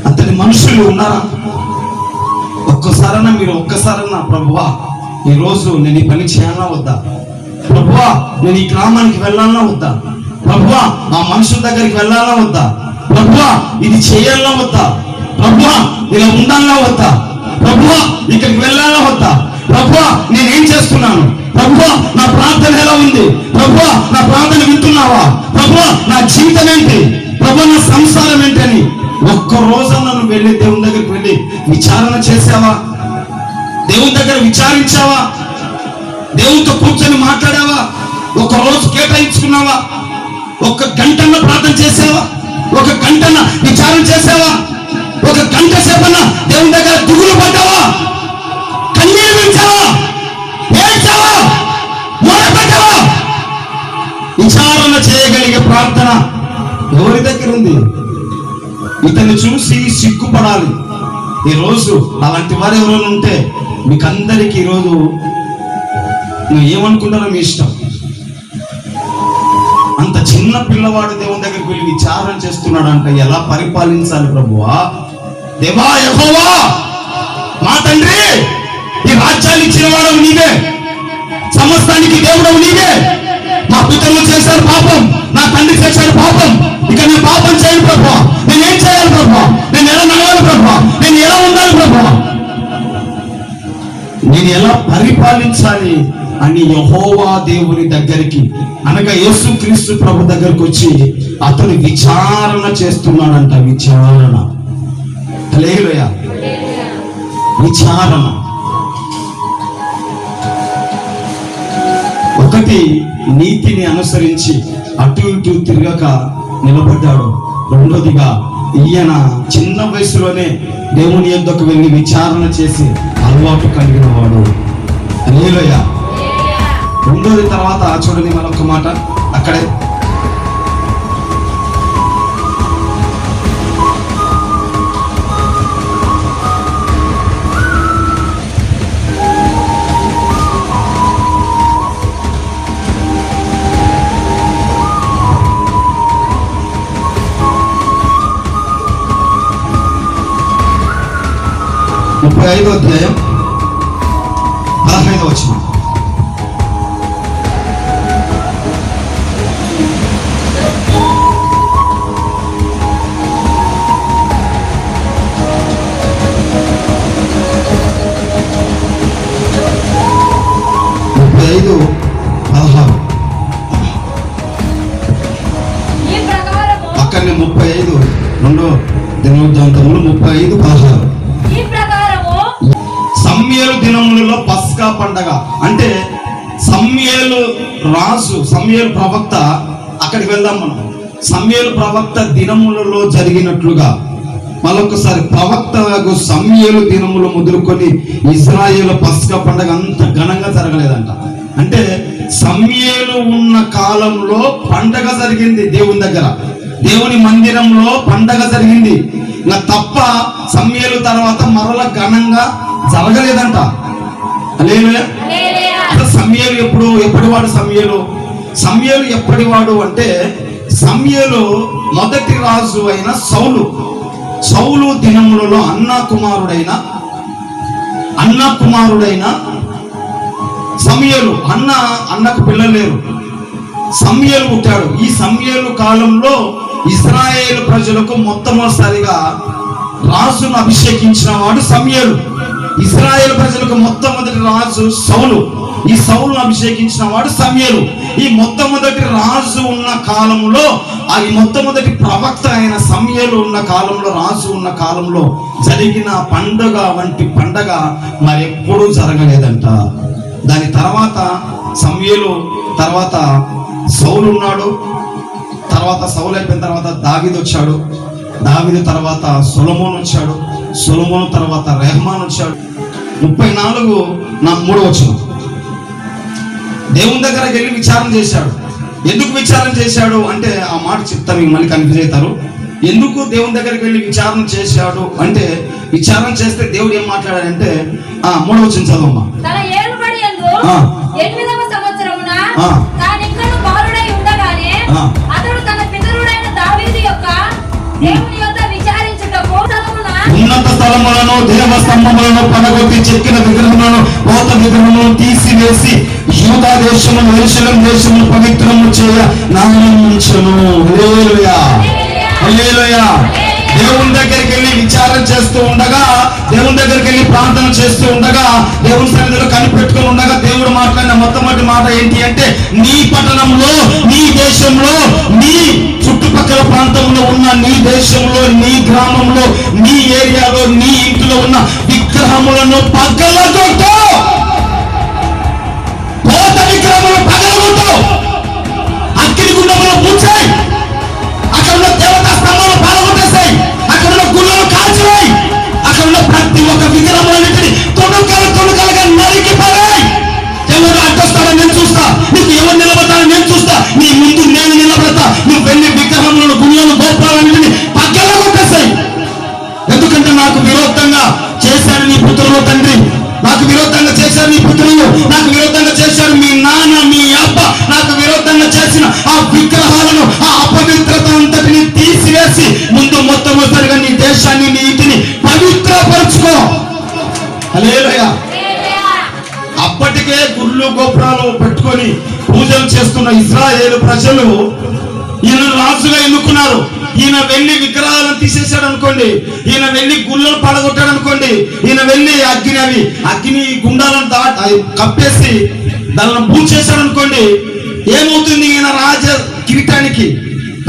అంతటి మనుషులు ఉన్నారా? ఒక్కసారన్నా ప్రభువా, ఈరోజు నేను ఈ పని చేయాలా వద్దా, ప్రభువా నేను ఈ గ్రామానికి వెళ్ళాలా వద్దా, ప్రభువా ఆ మనుషుల దగ్గరికి వెళ్ళాలా వద్దా, ప్రభువా ఇది చేయాలా వద్దా, ప్రభువా ఇలా ఉండాలా వద్దా, ప్రభువా ఇక్కడికి వెళ్ళాలా వద్దా, ప్రభువా నేనేం చేస్తున్నాను, ప్రభువా నా ప్రార్థన ఎలా ఉంది, ప్రభువా నా ప్రార్థన వింటున్నావా, ప్రభువా నా జీవితం ఏంటి, ప్రభువా నా సంసారం ఏంటి అని ఒక్క రోజు నన్ను వెళ్ళి దేవుని దగ్గరికి వెళ్ళి విచారణ చేసావా? దేవుని దగ్గర విచారించావా? దేవునితో కూర్చొని మాట్లాడావా? ఒక రోజు కేటాయించుకున్నావా? ఒక గంటన్న ప్రార్థన చేసావా? ఒక గంటన్న విచారణ చేసావా? ఒక గంట సేపన్న దేవుని దగ్గర దిగులు పడ్డావా? కన్నీరు విడిచావా? ఏడ్చావా? మొరపెట్టావా? విచారణ చేయగలిగే ప్రార్థన ఎవరి దగ్గర ఉంది? ఇతన్ని చూసి సిగ్గుపడాలి. ఈరోజు అలాంటి వారు ఎవరైనా ఉంటే మీకు అందరికి ఈరోజు నువ్వు ఏమనుకుంటారో మీ ఇష్టం. అంత చిన్న పిల్లవాడు దేవుని దగ్గరికి వెళ్ళి విచారణ చేస్తున్నాడు అంటే ఎలా పరిపాలించాలి ప్రభువా, దేవా యెహోవా మా తండ్రి, ఈ రాజ్యాన్ని ఇచ్చిన వాడవు నీవే, సమస్తానికి దేవుడవు నీవే. మా పితరులు చేశారు పాపం, నా తండ్రి చేశాడు పాపం, ఇక నేను పాపం చేయను ప్రభువా, నేనేం చేయాలి ప్రభువా, నేను ఎలా నడవాలి ప్రభువా, నేను ఎలా ఉండాలి ప్రభువా, నేను ఎలా పరిపాలించాలి అని యెహోవా దేవుని దగ్గరికి అనగా యేసుక్రీస్తు ప్రభు దగ్గరికి వచ్చి అతను విచారణ చేస్తున్నాడంట. విచారణ. హల్లెలూయా. విచారణ. ఒకటి నీతిని అనుసరించి అటు ఇటు తిరగక నిలబడ్డాడు. రెండోదిగా ఈయన చిన్న వయసులోనే దేవుని యొద్దకు వెళ్ళి విచారణ చేసి అలవాటు కలిగిన వాడు. హల్లెలూయా. రెండోది తర్వాత చూడండి మరొక మాట అక్కడే ముప్పై 35వ అధ్యాయం 15వ వచనం. దినవృత్తాంతములు 35:16. ఈ ప్రకారము సమూయేలు దినములలో పస్కా పండగ అంటే సమూయేలు రాజు, సమూయేలు ప్రవక్త, అక్కడికి వెళ్దాం మనం. సమూయేలు ప్రవక్త దినములలో జరిగినట్లుగా మరొకసారి ప్రవక్త సమూయేలు దినములు మొదలుకొని ఇజ్రాయేల్ పస్కా పండగ అంత ఘనంగా జరగలేదంట. అంటే సమూయేలు ఉన్న కాలంలో పండగ జరిగింది, దేవుని దగ్గర, దేవుని మందిరంలో పండగ జరిగింది. ఇంకా తప్ప సమూయేలు తర్వాత మరల ఘనంగా జరగలేదంట. హల్లెలూయా. సమూయేలు ఎప్పటివాడు? సమూయేలు ఎప్పటివాడు అంటే సమూయేలు మొదటి రాజు అయిన సౌలు దినములలో అన్నా కుమారుడైన సమూయేలు. అన్నకు పిల్లలు లేరు, సమూయేలు పుట్టాడు. ఈ సమూయేలు కాలంలో ఇశ్రాయేలు ప్రజలకు మొట్టమొదటిసారిగా రాజును అభిషేకించిన వాడు సమూయేలు. ఇశ్రాయేలు ప్రజలకు మొట్టమొదటి రాజు సౌలు. ఈ సౌలును అభిషేకించిన వాడు సమూయేలు. ఈ మొట్టమొదటి రాజు ఉన్న కాలంలో, ఈ మొట్టమొదటి ప్రవక్త అయిన సమూయేలు ఉన్న కాలంలో, రాజు ఉన్న కాలంలో జరిగిన పండుగ వంటి పండగ మరెప్పుడూ జరగలేదంట. దాని తర్వాత సమూయేలు తర్వాత సౌలు ఉన్నాడు. తర్వాత సౌలు అయిపోయిన తర్వాత దావీదు వచ్చాడు. దావీదు తర్వాత సొలొమోను వచ్చాడు. సొలొమోను తర్వాత రెహమాన్ వచ్చాడు. 34:3 దేవుని దగ్గరకు వెళ్ళి విచారణ చేశాడు. ఎందుకు విచారణ చేశాడు అంటే ఆ మాట చెప్తా, మీకు మళ్ళీ కన్ఫ్యూజ్ అవుతారు. ఎందుకు దేవుని దగ్గరికి వెళ్ళి విచారణ చేశాడు అంటే, విచారణ చేస్తే దేవుడు ఏం మాట్లాడాడంటే 3 చదవమ్మా. తన ఏలుబడి యందు 8వ సంవత్సరమున తానింకను బాలుడై ఉండగానే అతడు తన పితరుడైన దావీదు యొక్క దేవుని యొద్ద విచారించుటకు ఉన్నత స్థలములను, దేవస్తంభములను పడగొట్టి చెక్కిన విగ్రహములను, పోత విగ్రహములను తీసివేసి యూదా దేశమును, యెరూషలేము దేశమును పవిత్రము చేయ నామముంచెను. హల్లెలూయా, హల్లెలూయా. దేవుని దగ్గరికి వెళ్ళి విచారణ చేస్తూ ఉండగా, దేవుని దగ్గరికి వెళ్ళి ప్రార్థన చేస్తూ ఉండగా, దేవుని సన్నిధిలో కనిపెట్టుకుని ఉండగా దేవుడు మాట్లాడిన మొట్టమొదటి మాట ఏంటి అంటే, నీ పట్టణంలో, నీ దేశంలో, నీ చుట్టుపక్కల ప్రాంతంలో ఉన్న, నీ దేశంలో, నీ గ్రామంలో, నీ ఏరియాలో, నీ ఇంట్లో ఉన్న విగ్రహములను పగలగొట్టు. పోత విగ్రహములను పగలగొట్టు. అగ్నిగుండములను పూడ్చేయి. అక్కడ ఉన్న దేవతా స్తంభాలను పగలగొట్టేసాయి. అక్కడ ఉన్న గుళ్ళను కాల్చివేయి. అక్కడ ఉన్న ప్రతి ఒక్క విగ్రహములన్నిటిని తొణుకలుగా నరికి పడేయి. ఎవరు అడ్డొస్తాడో నేను చూస్తా, నీకు ఎవరు నిలబడతాడో నేను చూస్తా, నీ ముందు నేను నిలబడతా. నువ్వు వెళ్ళి విగ్రహములను, గుళ్ళను, గోపురాలన్నిటిని పగలగొట్టేసాయి. ఎందుకంటే నాకు విరోధంగా చేశాడు నీ పుత్రులు తండ్రి, నాకు విరోధంగా చేశాడు నీ పుత్రులు, నాకు విరోధంగా చేశాడు మీ నాన్న, మీ అబ్బ, నాకు విరోధంగా చేసిన ఆ విగ్రహాలను, ఆ అపవిత్రత అంతటిని తీసివేసి ముందు మొట్టమొదటిగా నీ దేశాన్ని, నీ ఇంటిని పవిత్రపరచుకో. హల్లెలూయా. అప్పటికే గుళ్ళు గోపురాలు పెట్టుకొని పూజలు చేస్తున్న ఇశ్రాయేలు ప్రజలు ఈయన రాజుగా ఎన్నుకున్నారు. ఈయన వెళ్ళి విగ్రహాలను తీసేశాడు అనుకోండి, ఈయన వెళ్ళి గుళ్ళను పడగొట్టాడు అనుకోండి, ఈయన వెళ్ళి అగ్ని గుండాలను కప్పేసి దానిని పూడ్చేశాడు అనుకోండి, ఏమవుతుంది? ఈయన రాజ కిరీటానికి,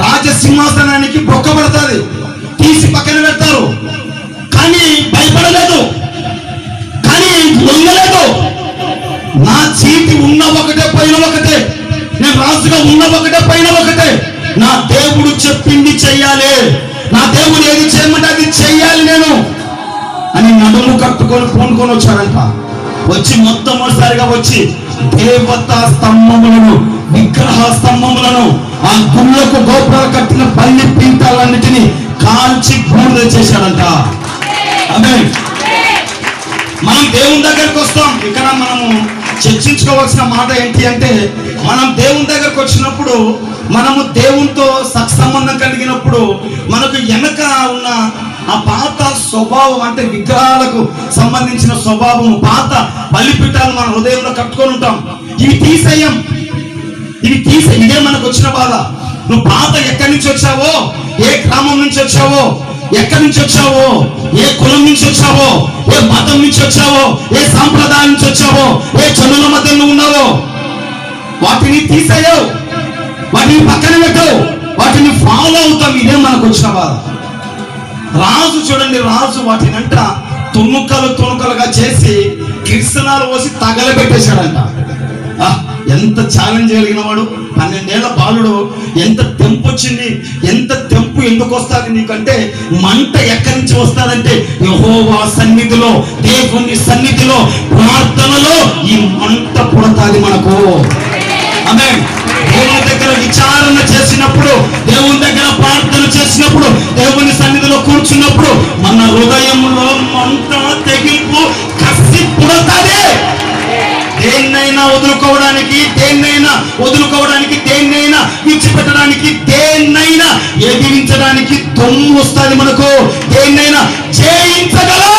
రాజసింహాసనానికి బొక్కబడుతుంది, తీసి పక్కన పెడతారు. కానీ భయపడలేదు, కానీ లొంగలేదు. నా చీటి ఉన్న ఒకటే, పైన ఒకటే, నేను రాజుగా ఉన్న ఒకటే, పైన ఒకటే. నా దేవుడు చెప్పింది చెయ్యాలి, నా దేవుడు ఏది చేయమంటే అది చెయ్యాలి నేను అని నడుము కట్టుకొని పూనుకొని వచ్చాడంట. వచ్చి మొట్టమొదటిసారిగా వచ్చి దేవతా స్తంభములను, విగ్రహ స్తంభములను, ఆ గుళ్ళకు గోపురాలు కట్టిన పల్లి పీఠాలన్నిటినీ కాల్చి బూడిద చేశాడంట. ఆమేన్. మనం దేవుని దగ్గరికి వస్తాం. ఇక్కడ మనము చర్చించుకోవాల్సిన మాట ఏంటి అంటే, మనం దేవుని దగ్గరకు వచ్చినప్పుడు, మనము దేవునితో సత్సంబంధం కలిగినప్పుడు మనకు వెనక ఉన్న ఆ పాత స్వభావం, అంటే విగ్రహాలకు సంబంధించిన స్వభావం, పాత బలిపీఠాలు మన హృదయంలో కట్టుకొని ఉంటాం. ఇవి తీసేయం. ఇదే మనకు వచ్చిన బాధ. నువ్వు పాత ఎక్కడి నుంచి వచ్చావో, ఏ గ్రామం నుంచి వచ్చావో, ఎక్కడి నుంచి వచ్చావో, ఏ కులం నుంచి వచ్చావో, ఏ మతం నుంచి వచ్చావో, ఏ సాంప్రదాయం నుంచి వచ్చావో, ఏ జనుల మధ్య నువ్వు ఉన్నావో, వాటిని తీసేయవు, వాటిని పక్కన పెట్టవు, వాటిని ఫాలో అవుతాం. ఇదే మనకు వచ్చిన బాధ. రాజు చూడండి, రాజు వాటినంట తుణుకలుగా చేసి కిరసనాలు పోసి తగలబెట్టేశాడంట. ఎంత ఛాలెంజ్ కలిగిన వాడు, 12 ఏళ్ల బాలుడు. ఎంత తెంపు వచ్చింది, ఎంత తెంపు ఎందుకు వస్తుంది నీకంటే, మంట ఎక్కడి నుంచి వస్తాదంటే యెహోవా సన్నిధిలో, దేవుని సన్నిధిలో, ప్రార్థనలో ఈ మంట పుడతాది మనకు. ఆమేన్. దేవుని దగ్గర విచారణ చేసినప్పుడు, దేవుని దగ్గర ప్రార్థన చేసినప్పుడు, దేవుని సన్నిధిలో కూర్చున్నప్పుడు మన హృదయంలో మంట, తెగింపు, కసి పుడతాది. దేన్నైనా వదులుకోవడానికి, దేన్నైనా విడిచిపెట్టడానికి, దేన్నైనా ఎదిరించడానికి దమ్ము వస్తుంది మనకు. దేన్నైనా జయించగలం.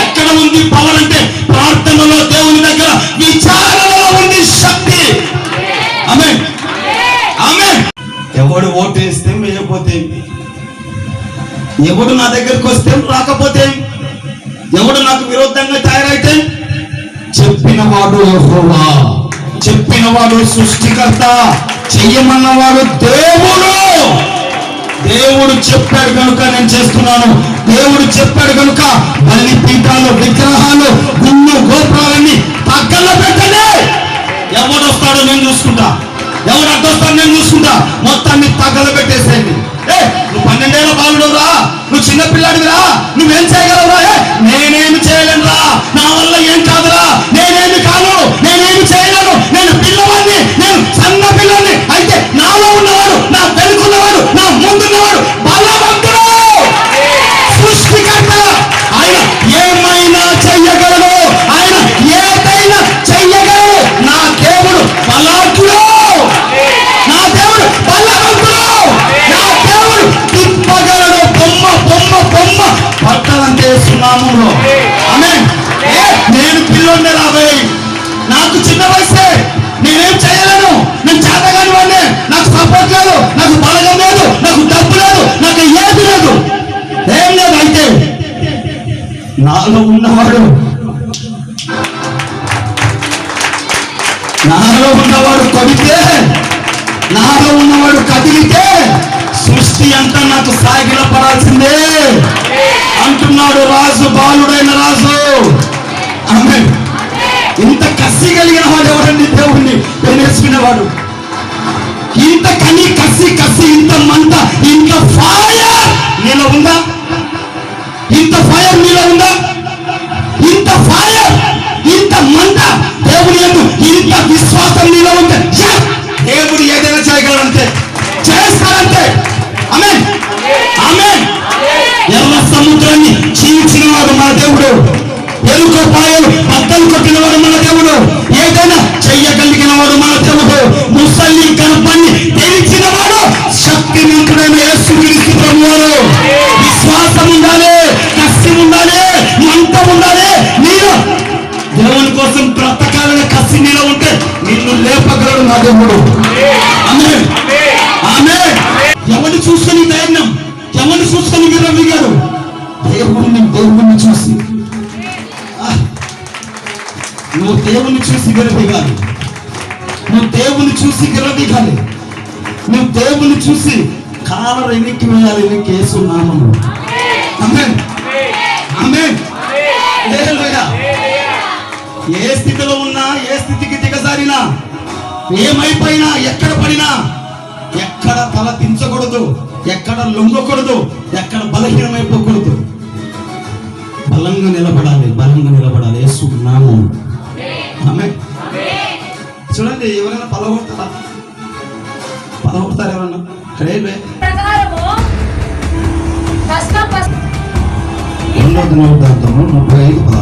ఎక్కడ ఉంది పవర్ అంటే ప్రార్థనలో, దేవుని దగ్గర విచారణలో ఉంది శక్తి. ఆమేన్, ఆమేన్. ఎవడు ఓటేస్తే వేయకపోతే, ఎవడు నా దగ్గరకు వస్తే రాకపోతే, ఎవడు నాకు విరోధంగా తయారైతే, చెప్పినవాడు యెహోవా, చెప్పినవాడు సృష్టికర్త, చెయ్యమన్నవాడు దేవుడు. దేవుడు చెప్పాడు కనుక నేను చేస్తున్నాను. దేవుడు చెప్పాడు కనుక బలి పీఠాలు, విగ్రహాలు, గుళ్ళు, గోపురాలన్నీ పక్కన పెట్టండి. ఎవడు వస్తాడో నేను చూసుకుంటా, ఎవడు అడ్డొస్తాడో నేను చూసుకుంటా. మొత్తాన్ని తగ్గల పెట్టేసేయండి. నువ్వు 12 ఏళ్ల బాలుడురా, నువ్వు చిన్నపిల్లాడివిరా, నువ్వేం చేయగలవురా? నేనేమి చేయలేనురా, నా వల్ల ఏం కాదురా, నేనేమి కాను, నేనేమి చేయలేను, నేను పిల్లవాడిని, నేను సన్న పిల్లని. అయితే నాలో ఉన్నవాడు, నా వెనుకున్నవాడు, నా ముందున్నవాడు బలవంతుడు, సృష్టికర్త. ఆయన ఏమైనా చెయ్యగలడు, ఆయన ఏదైనా చెయ్యగలడు. నా దేవుడు బలాఢ్యుడు, నా దేవుడు బలవంతుడు, నా దేవుడు తిప్పగలడు. బొమ్మ పట్టనంతే సున్నామంలో. ఆమేన్. నేను పిల్లోనే రాబోయే, నాకు చిన్న వయసే, నేనేం చేయలేను, నేను చేతగాని వాడినే, నాకు సపోర్ట్ లేదు, నాకు బలగం లేదు, నాకు డబ్బు లేదు, నాకు ఏది లేదు, ఏం లేదు. అయితే నాలో ఉన్నవాడు కొడితే, నాలో ఉన్నవాడు కదిలితే సృష్టి అంతా నాకు సాగిల పడాల్సిందే అంటున్నాడు రాజు, బాలుడైన రాజు. ఆమేన్. ఇంత కసి కలిగిన వాడు ఎవరండి? దేవుణ్ణి వెనేసుకునేవాడు. ఇంత కసి, ఇంత మంట, ఇంత ఫైర్ నీలో ఉందా? ఇంత ఫైర్ నీలో ఉందా? ఇంత ఫైర్, ఇంత మంట, దేవుని యందు ఇంత విశ్వాసం నీలో ఉంటే దేవుడు ఏదైనా చేయగలంటే చేస్తాడంతే. ఆమేన్, ఆమేన్. ఎర్ర సముద్రాన్ని చీల్చిన వాడు మన దేవుడు, ఎలుక పాయలు బద్దలు కొట్టినవాడు మన దేవుడు, ఏదైనా చెయ్యగలిగిన వాడు మన దేవుడు, ముసలి గర్భాన్ని తెరిచిన వాడు శక్తివంతుడైన యేసుక్రీస్తు ప్రభువారు. విశ్వాసం ఉండాలి, కసి ఉండాలి, మంట ఉండాలి. నీలో దేవుని కోసం బ్రతకాలని కసి నీలో ఉంటే నిన్ను లేపగలడు నా దేవుడు. ఆమేన్, ఆమేన్. ఎవరిని చూసుకొని ధైర్యం, ఎవరిని చూసుకొని విరమిగారు? దేవుణ్ణి చూసి, నువ్వు దేవుని చూసి విరమిగాలి, నువ్వు దేవుని చూసి విరమిగాలి, నువ్వు దేవుని చూసి కాలర్ ఎన్నికి వేయాలి. నీకు యేసు నామములో. ఆమేన్, ఆమేన్. హల్లెలూయా. ఏ స్థితిలో ఉన్నా, ఏ స్థితికి దిగజారినా, ఏమైపోయినా, ఎక్కడ పడినా, ఎక్కడ తల దించకూడదు, ఎక్కడ లొంగకూడదు, ఎక్కడ బలహీనమైపోకూడదు. బలంగా నిలబడాలి యేసు నామం. ఆమేన్. చూడండి, ఎవరైనా పలగొడతారా? ఎవరన్నా? రెండవ దినవృత్తాంతము 35:16.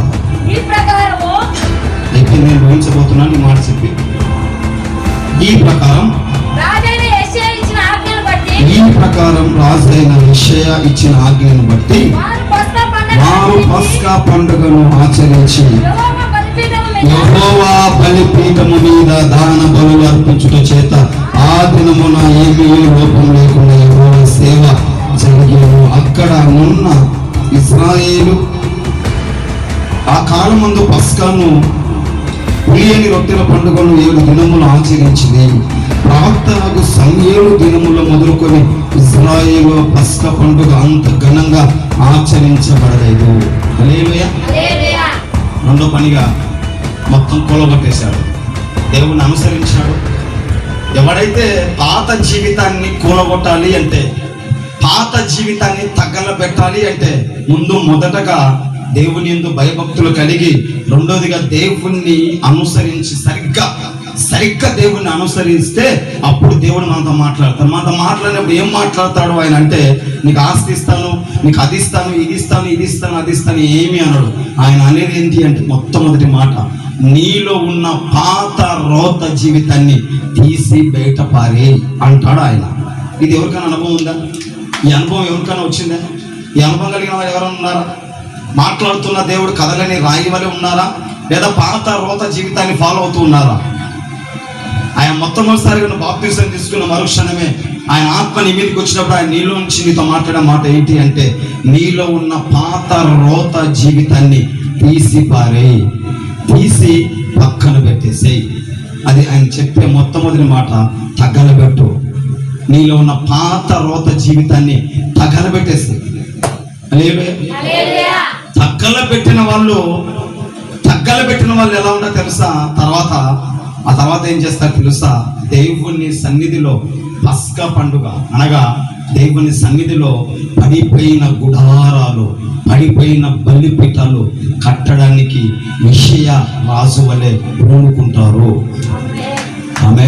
అయితే నేను ఊహించబోతున్నాను ఈ మాట చెప్పి, ఈ ప్రకారం రాజైన యెషయా ఇచ్చిన ఆజ్ఞను బట్టి వారు పస్కా పండుగను ఆచరించి యెహోవా బలిపీఠము మీద దాన బలులు అర్పించుట చేత ఆ దినమున ఏమీ లోపం లేకుండా యెహోవా సేవ జరిగేను. అక్కడ ఉన్న ఇశ్రాయేలు ఆ కాలమందు పస్కాను పులియని రొట్టెల పండుగను 7 దినములు ఆచరించింది. ప్రవక్తలకు 7 దినములు మొదలుకొని ఇశ్రాయేలు పస్క పండుగ అంత ఘనంగా ఆచరించబడలేదు. హల్లెలూయా. రెండో పనిగా మొత్తం కూలగొట్టేశాడు, దేవుని అనుసరించాడు. ఎవడైతే పాత జీవితాన్ని కూలగొట్టాలి అంటే, పాత జీవితాన్ని తగలబెట్టాలి అంటే మొదటగా దేవుని యందు భయభక్తులు కలిగి, రెండోదిగా దేవుణ్ణి అనుసరించి సరిగ్గా దేవుణ్ణి అనుసరిస్తే అప్పుడు దేవుడు మనతో మాట్లాడతాడు. మనతో మాట్లాడినప్పుడు ఏం మాట్లాడతాడు ఆయన అంటే, నీకు ఆస్తి ఇస్తాను, నీకు అది ఇస్తాను, ఇది ఇస్తాను, ఇది ఇస్తాను, అది ఇస్తాను ఏమి అనడు. ఆయన అనేది ఏంటి అంటే, మొట్టమొదటి మాట, నీలో ఉన్న పాత రోత జీవితాన్ని తీసి బయట పారే అంటాడు ఆయన. ఇది ఎవరికైనా అనుభవం ఉందా? ఈ అనుభవం ఎవరికైనా వచ్చిందా? ఈ అనుభవం కలిగిన వారు ఎవరైనా ఉన్నారా? మాట్లాడుతున్న దేవుడు కథలని రాయి వలె ఉన్నారా? లేదా పాత రోత జీవితాన్ని ఫాలో అవుతూ ఉన్నారా? ఆయన మొట్టమొదటిసారిగా బాప్తిసం తీసుకున్న మరుక్షణమే ఆయన ఆత్మ నీ మీదకి వచ్చినప్పుడు ఆయన నీలో నుంచి నీతో మాట్లాడే మాట ఏంటి అంటే, నీలో ఉన్న పాత రోత జీవితాన్ని తీసి పారే, తీసి పక్కన పెట్టేసేయి. అది ఆయన చెప్పే మొట్టమొదటి మాట. తగలబెట్టు, నీలో ఉన్న పాత రోత జీవితాన్ని తగలబెట్టేసేయి. తగ్గలబెట్టిన వాళ్ళు ఎలా ఉంటారో తెలుసా? ఆ తర్వాత ఏం చేస్తారు తెలుసా? దేవుని సన్నిధిలో పస్కా పండుగ అనగా దేవుని సన్నిధిలో పడిపోయిన గుడారాలు, పడిపోయిన బలిపీఠాలు కట్టడానికి విషయ రాజు వలె పూనుకుంటారు. ఆమె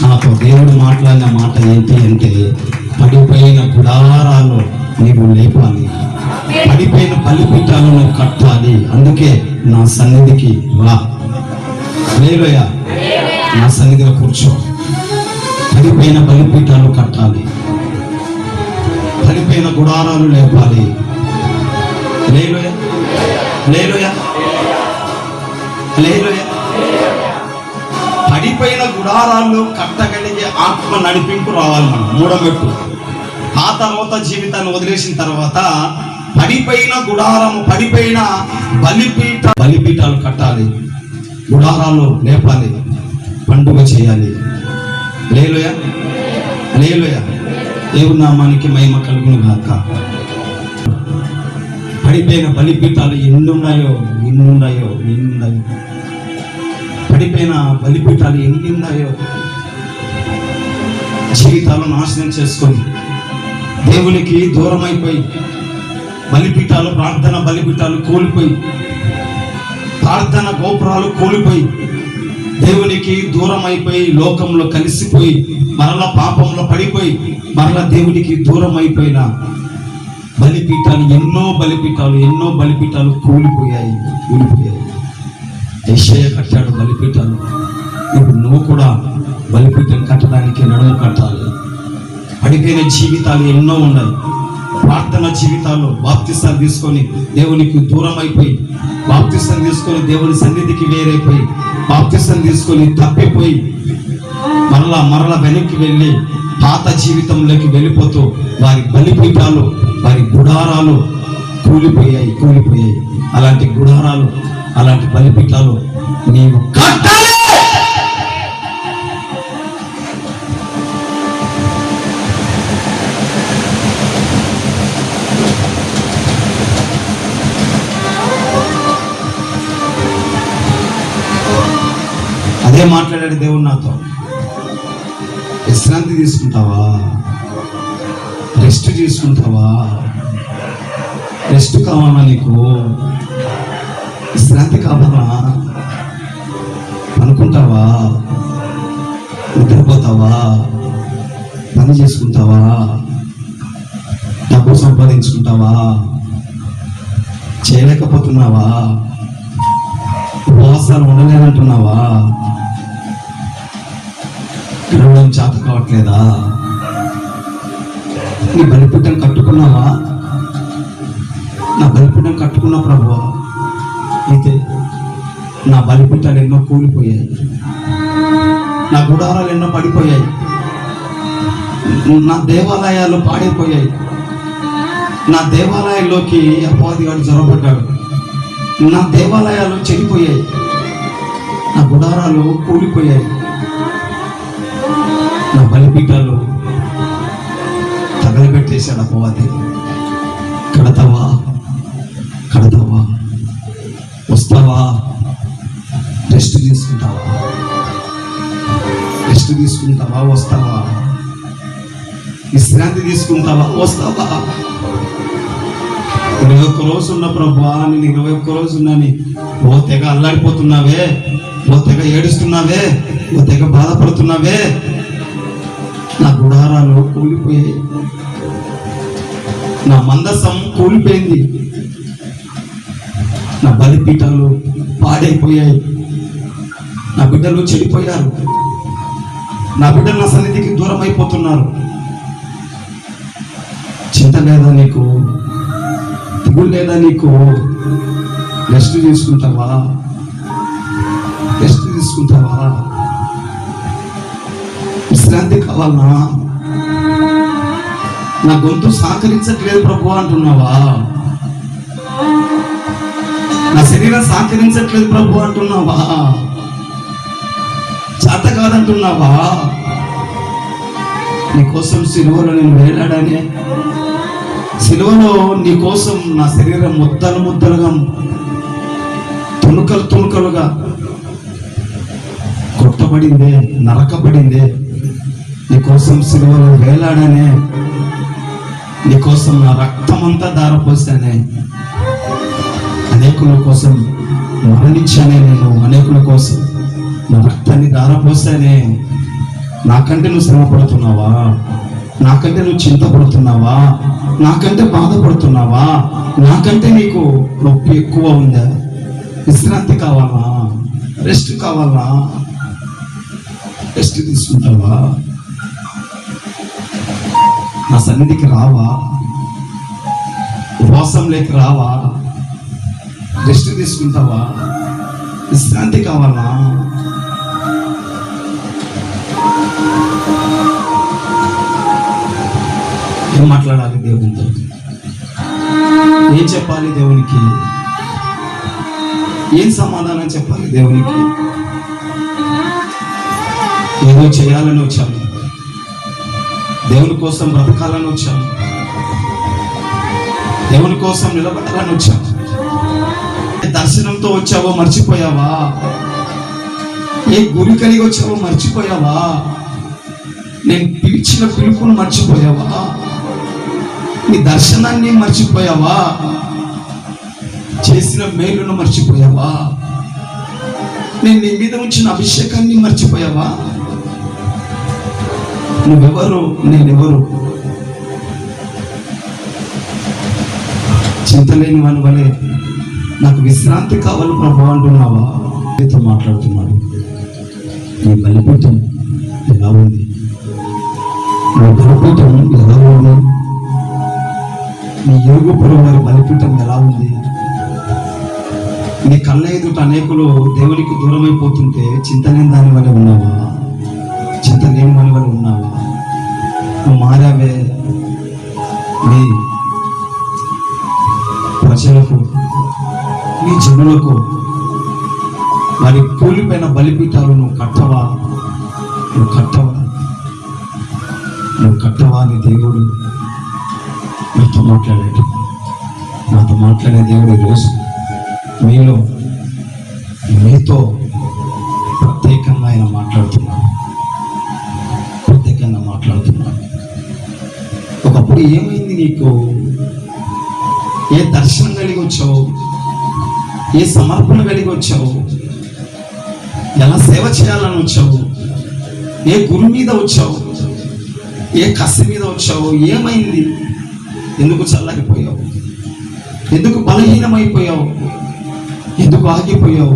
నాతో దేవుడు మాట్లాడిన మాట ఏంటి అంటే, పడిపోయిన గుడారాలు నీవు లేపాలి, పడిపోయిన బలిపీఠాలు నువ్వు కట్టాలి. అందుకే నా సన్నిధికి రా, హల్లెలూయా, నా సన్నిధిలో కూర్చో. పడిపోయిన బలిపీఠాలు కట్టాలి, పడిపోయిన గుడారాలు లేపాలి. హల్లెలూయా, హల్లెలూయా, హల్లెలూయా. పడిపోయిన గుడారాలు కట్టగలిగే ఆత్మ నడిపింపు రావాలి. మనం మూడో మెట్టు, ఆ తర్వాత జీవితాన్ని వదిలేసిన తర్వాత పడిపోయిన గుడారము, పడిపోయిన బలిపీఠాలు కట్టాలి, గుడారాలు లేపాలి, పండుగ చేయాలి. హల్లెలూయా, హల్లెలూయా. దేవుని నామానికి మహిమ కలుగును గాక. పడిపోయిన బలిపీఠాలు ఎన్నున్నాయో, పడిపోయిన బలిపీఠాలు ఎన్ని ఉన్నాయో, జీవితాలు నాశనం చేసుకొని దేవునికి దూరం అయిపోయి, బలిపీఠాలు, ప్రార్థన బలిపీఠాలు కూలిపోయి, ప్రార్థన గోపురాలు కూలిపోయి, దేవునికి దూరం అయిపోయి, లోకంలో కలిసిపోయి, మరలా పాపంలో పడిపోయి, మరలా దేవునికి దూరం అయిపోయిన బలిపీఠాలు, ఎన్నో బలిపీఠాలు కూలిపోయాయి. యెషయా కట్టాడు బలిపీఠాలు. ఇప్పుడు నువ్వు కూడా బలిపీఠం కట్టడానికి నడుము కట్టాలి. పడిపోయిన జీవితాలు ఎన్నో ఉన్నాయి. ప్రార్థన జీవితాలు, బాప్తిసాలు తీసుకొని దేవునికి దూరం అయిపోయి, బాప్తిసం తీసుకొని దేవుని సన్నిధికి వేరైపోయి, బాప్తిసం తీసుకొని తప్పిపోయి, మరలా వెనక్కి వెళ్ళి పాత జీవితంలోకి వెళ్ళిపోతూ వారి బలిపీఠాలు, వారి గుడారాలు కూలిపోయాయి. అలాంటి గుడారాలు, అలాంటి బలిపీఠాలు నీవు కట్టాలి. అదే మాట్లాడాడు దేవుడు నాతో. విశ్రాంతి తీసుకుంటావా? రెస్ట్ తీసుకుంటావా? రెస్ట్ కావాలా నీకు? విశ్రాంతి కావాలా? అనుకుంటావా? నిద్రపోతావా? పని చేసుకుంటావా? డబ్బు సంపాదించుకుంటావా? చేయలేకపోతున్నావా? ఉపవాసాలు ఉండలేనంటున్నావా? గడవడం చేత కావట్లేదా? నీ బలిపీఠం కట్టుకున్నావా? నా బలిపీఠం కట్టుకున్నా ప్రభువా, అయితే నా బలిపీఠాలు ఎన్నో కూలిపోయాయి, నా గుడారాలు ఎన్నో పడిపోయాయి, నా దేవాలయాలు పాడైపోయాయి, నా దేవాలయాల్లోకి అపవాది వాడు జొరబడ్డాడు, నా దేవాలయాలు చెడిపోయాయి, నా గుడారాలు కూలిపోయాయి, నా బలిపీఠాలు తగలబెట్టేశాడు అపవాది. కడతావా? కడతావా? వస్తావా? రెస్ట్ తీసుకుంటావా? రెస్ట్ తీసుకుంటావా? వస్తావా? విశ్రాంతి తీసుకుంటావా? వస్తావా? 21 రోజు ఉన్న ప్రభువా, నేను 21 రోజు ఉన్నాని ఓ తెగ అల్లాడిపోతున్నావే, ఓ తెగ ఏడుస్తున్నావే, ఓ తెగ బాధపడుతున్నావే. నా గుడారాలు కూలిపోయాయి, నా మందసం కూలిపోయింది, నా బలిపీఠాలు పాడైపోయాయి, నా బిడ్డలు చెడిపోయారు, నా బిడ్డలు నా సన్నిధికి దూరం అయిపోతున్నారు. చింత లేదా నీకు? దిగులు లేదా నీకు? రెస్ట్ తీసుకుంటావా? రెస్ట్ తీసుకుంటావా? విశ్రాంతి కావాలనా? నా గొంతు సహకరించట్లేదు ప్రభు అంటున్నావా? నా శరీరం సహకరించట్లేదు ప్రభు అంటున్నావా? చేత కాదంటున్నావా? నీకోసం సిలువలో నేను వేలాడానే, సిలువలో నీకోసం నా శరీరం ముద్దలు ముద్దలుగా, తుణుకలు తుణుకలుగా కొట్టబడిందే, నరకబడిందే. నీకోసం సిలువలో వేలాడానే, నీకోసం నా రక్తం అంతా ధారపోసానే, అనేకుల కోసం మరణించానే నేను, అనేకుల కోసం నా రక్తాన్ని ధారపోసానే. నాకంటే నువ్వు శ్రమ పడుతున్నావా? నాకంటే నువ్వు చింతపడుతున్నావా? నాకంటే బాధపడుతున్నావా? నాకంటే నీకు నొప్పి ఎక్కువ ఉందా? విశ్రాంతి కావాలా? రెస్ట్ కావాలా? రెస్ట్ తీసుకుంటావా? నా సన్నిధికి రావా? ఉపవాసంలోకి రావా? రెస్ట్ తీసుకుంటావా? విశ్రాంతి కావాలా? ఏం మాట్లాడాలి దేవునితో? ఏం చెప్పాలి దేవునికి? ఏం సమాధానం చెప్పాలి దేవునికి? ఏదో చేయాలని వచ్చాను, దేవుని కోసం బ్రతకాలని వచ్చాను, దేవుని కోసం నిలబడాలని వచ్చాను. దర్శనంతో వచ్చావో మర్చిపోయావా? ఏ గురి కలిగి వచ్చావో మర్చిపోయావా? నేను పిలిచిన పిలుపును మర్చిపోయావా? నీ దర్శనాన్ని మర్చిపోయావా? చేసిన మేలును మర్చిపోయావా? నేను నీ మీద ఉంచిన అభిషేకాన్ని మర్చిపోయావా? నువ్వెవరు? నేనెవరు? చింతలేని వాని వలె నాకు విశ్రాంతి కావాలి ప్రభు అంటున్నావా? మీతో మాట్లాడుతున్నాడు. నీ బలిపీఠం ఎలా ఉంది? నీ బలిపీఠం ఎలా ఉంది? నీ యోగపురం వారి బలిపీఠం ఎలా ఉంది? నీ కళ్ళ ఎదుట అనేకులు దేవునికి దూరమైపోతుంటే చింతలేని దాని వల్ల ఉన్నావా? చింతలేని వాని వల్ల ఉన్నావా? నువ్వు మారావే. నీ ప్రజలకు, నీ జనులకు వారి కూలిపోయిన బలిపీఠాలు నువ్వు కట్టవా? నువ్వు కట్టవా? నువ్వు కట్టవా? అని దేవుడు నాతో మాట్లాడాడు. నాతో మాట్లాడే దేవుడు ఈరోజు మీతో ప్రత్యేకంగా ఆయన మాట్లాడుతున్నాడు. ప్రత్యేకంగా మాట్లాడుతున్నాడు. ఒకప్పుడు ఏమైంది నీకు? ఏ దర్శనం కలిగి వచ్చావు? ఏ సమర్పణ కలిగి వచ్చావు? ఎలా సేవ చేయాలని వచ్చావు? ఏ గురు మీద వచ్చావు? ఏ కసి మీద వచ్చావు? ఏమైంది? ఎందుకు చల్లారిపోయావు? ఎందుకు బలహీనమైపోయావు? ఎందుకు ఆగిపోయావు?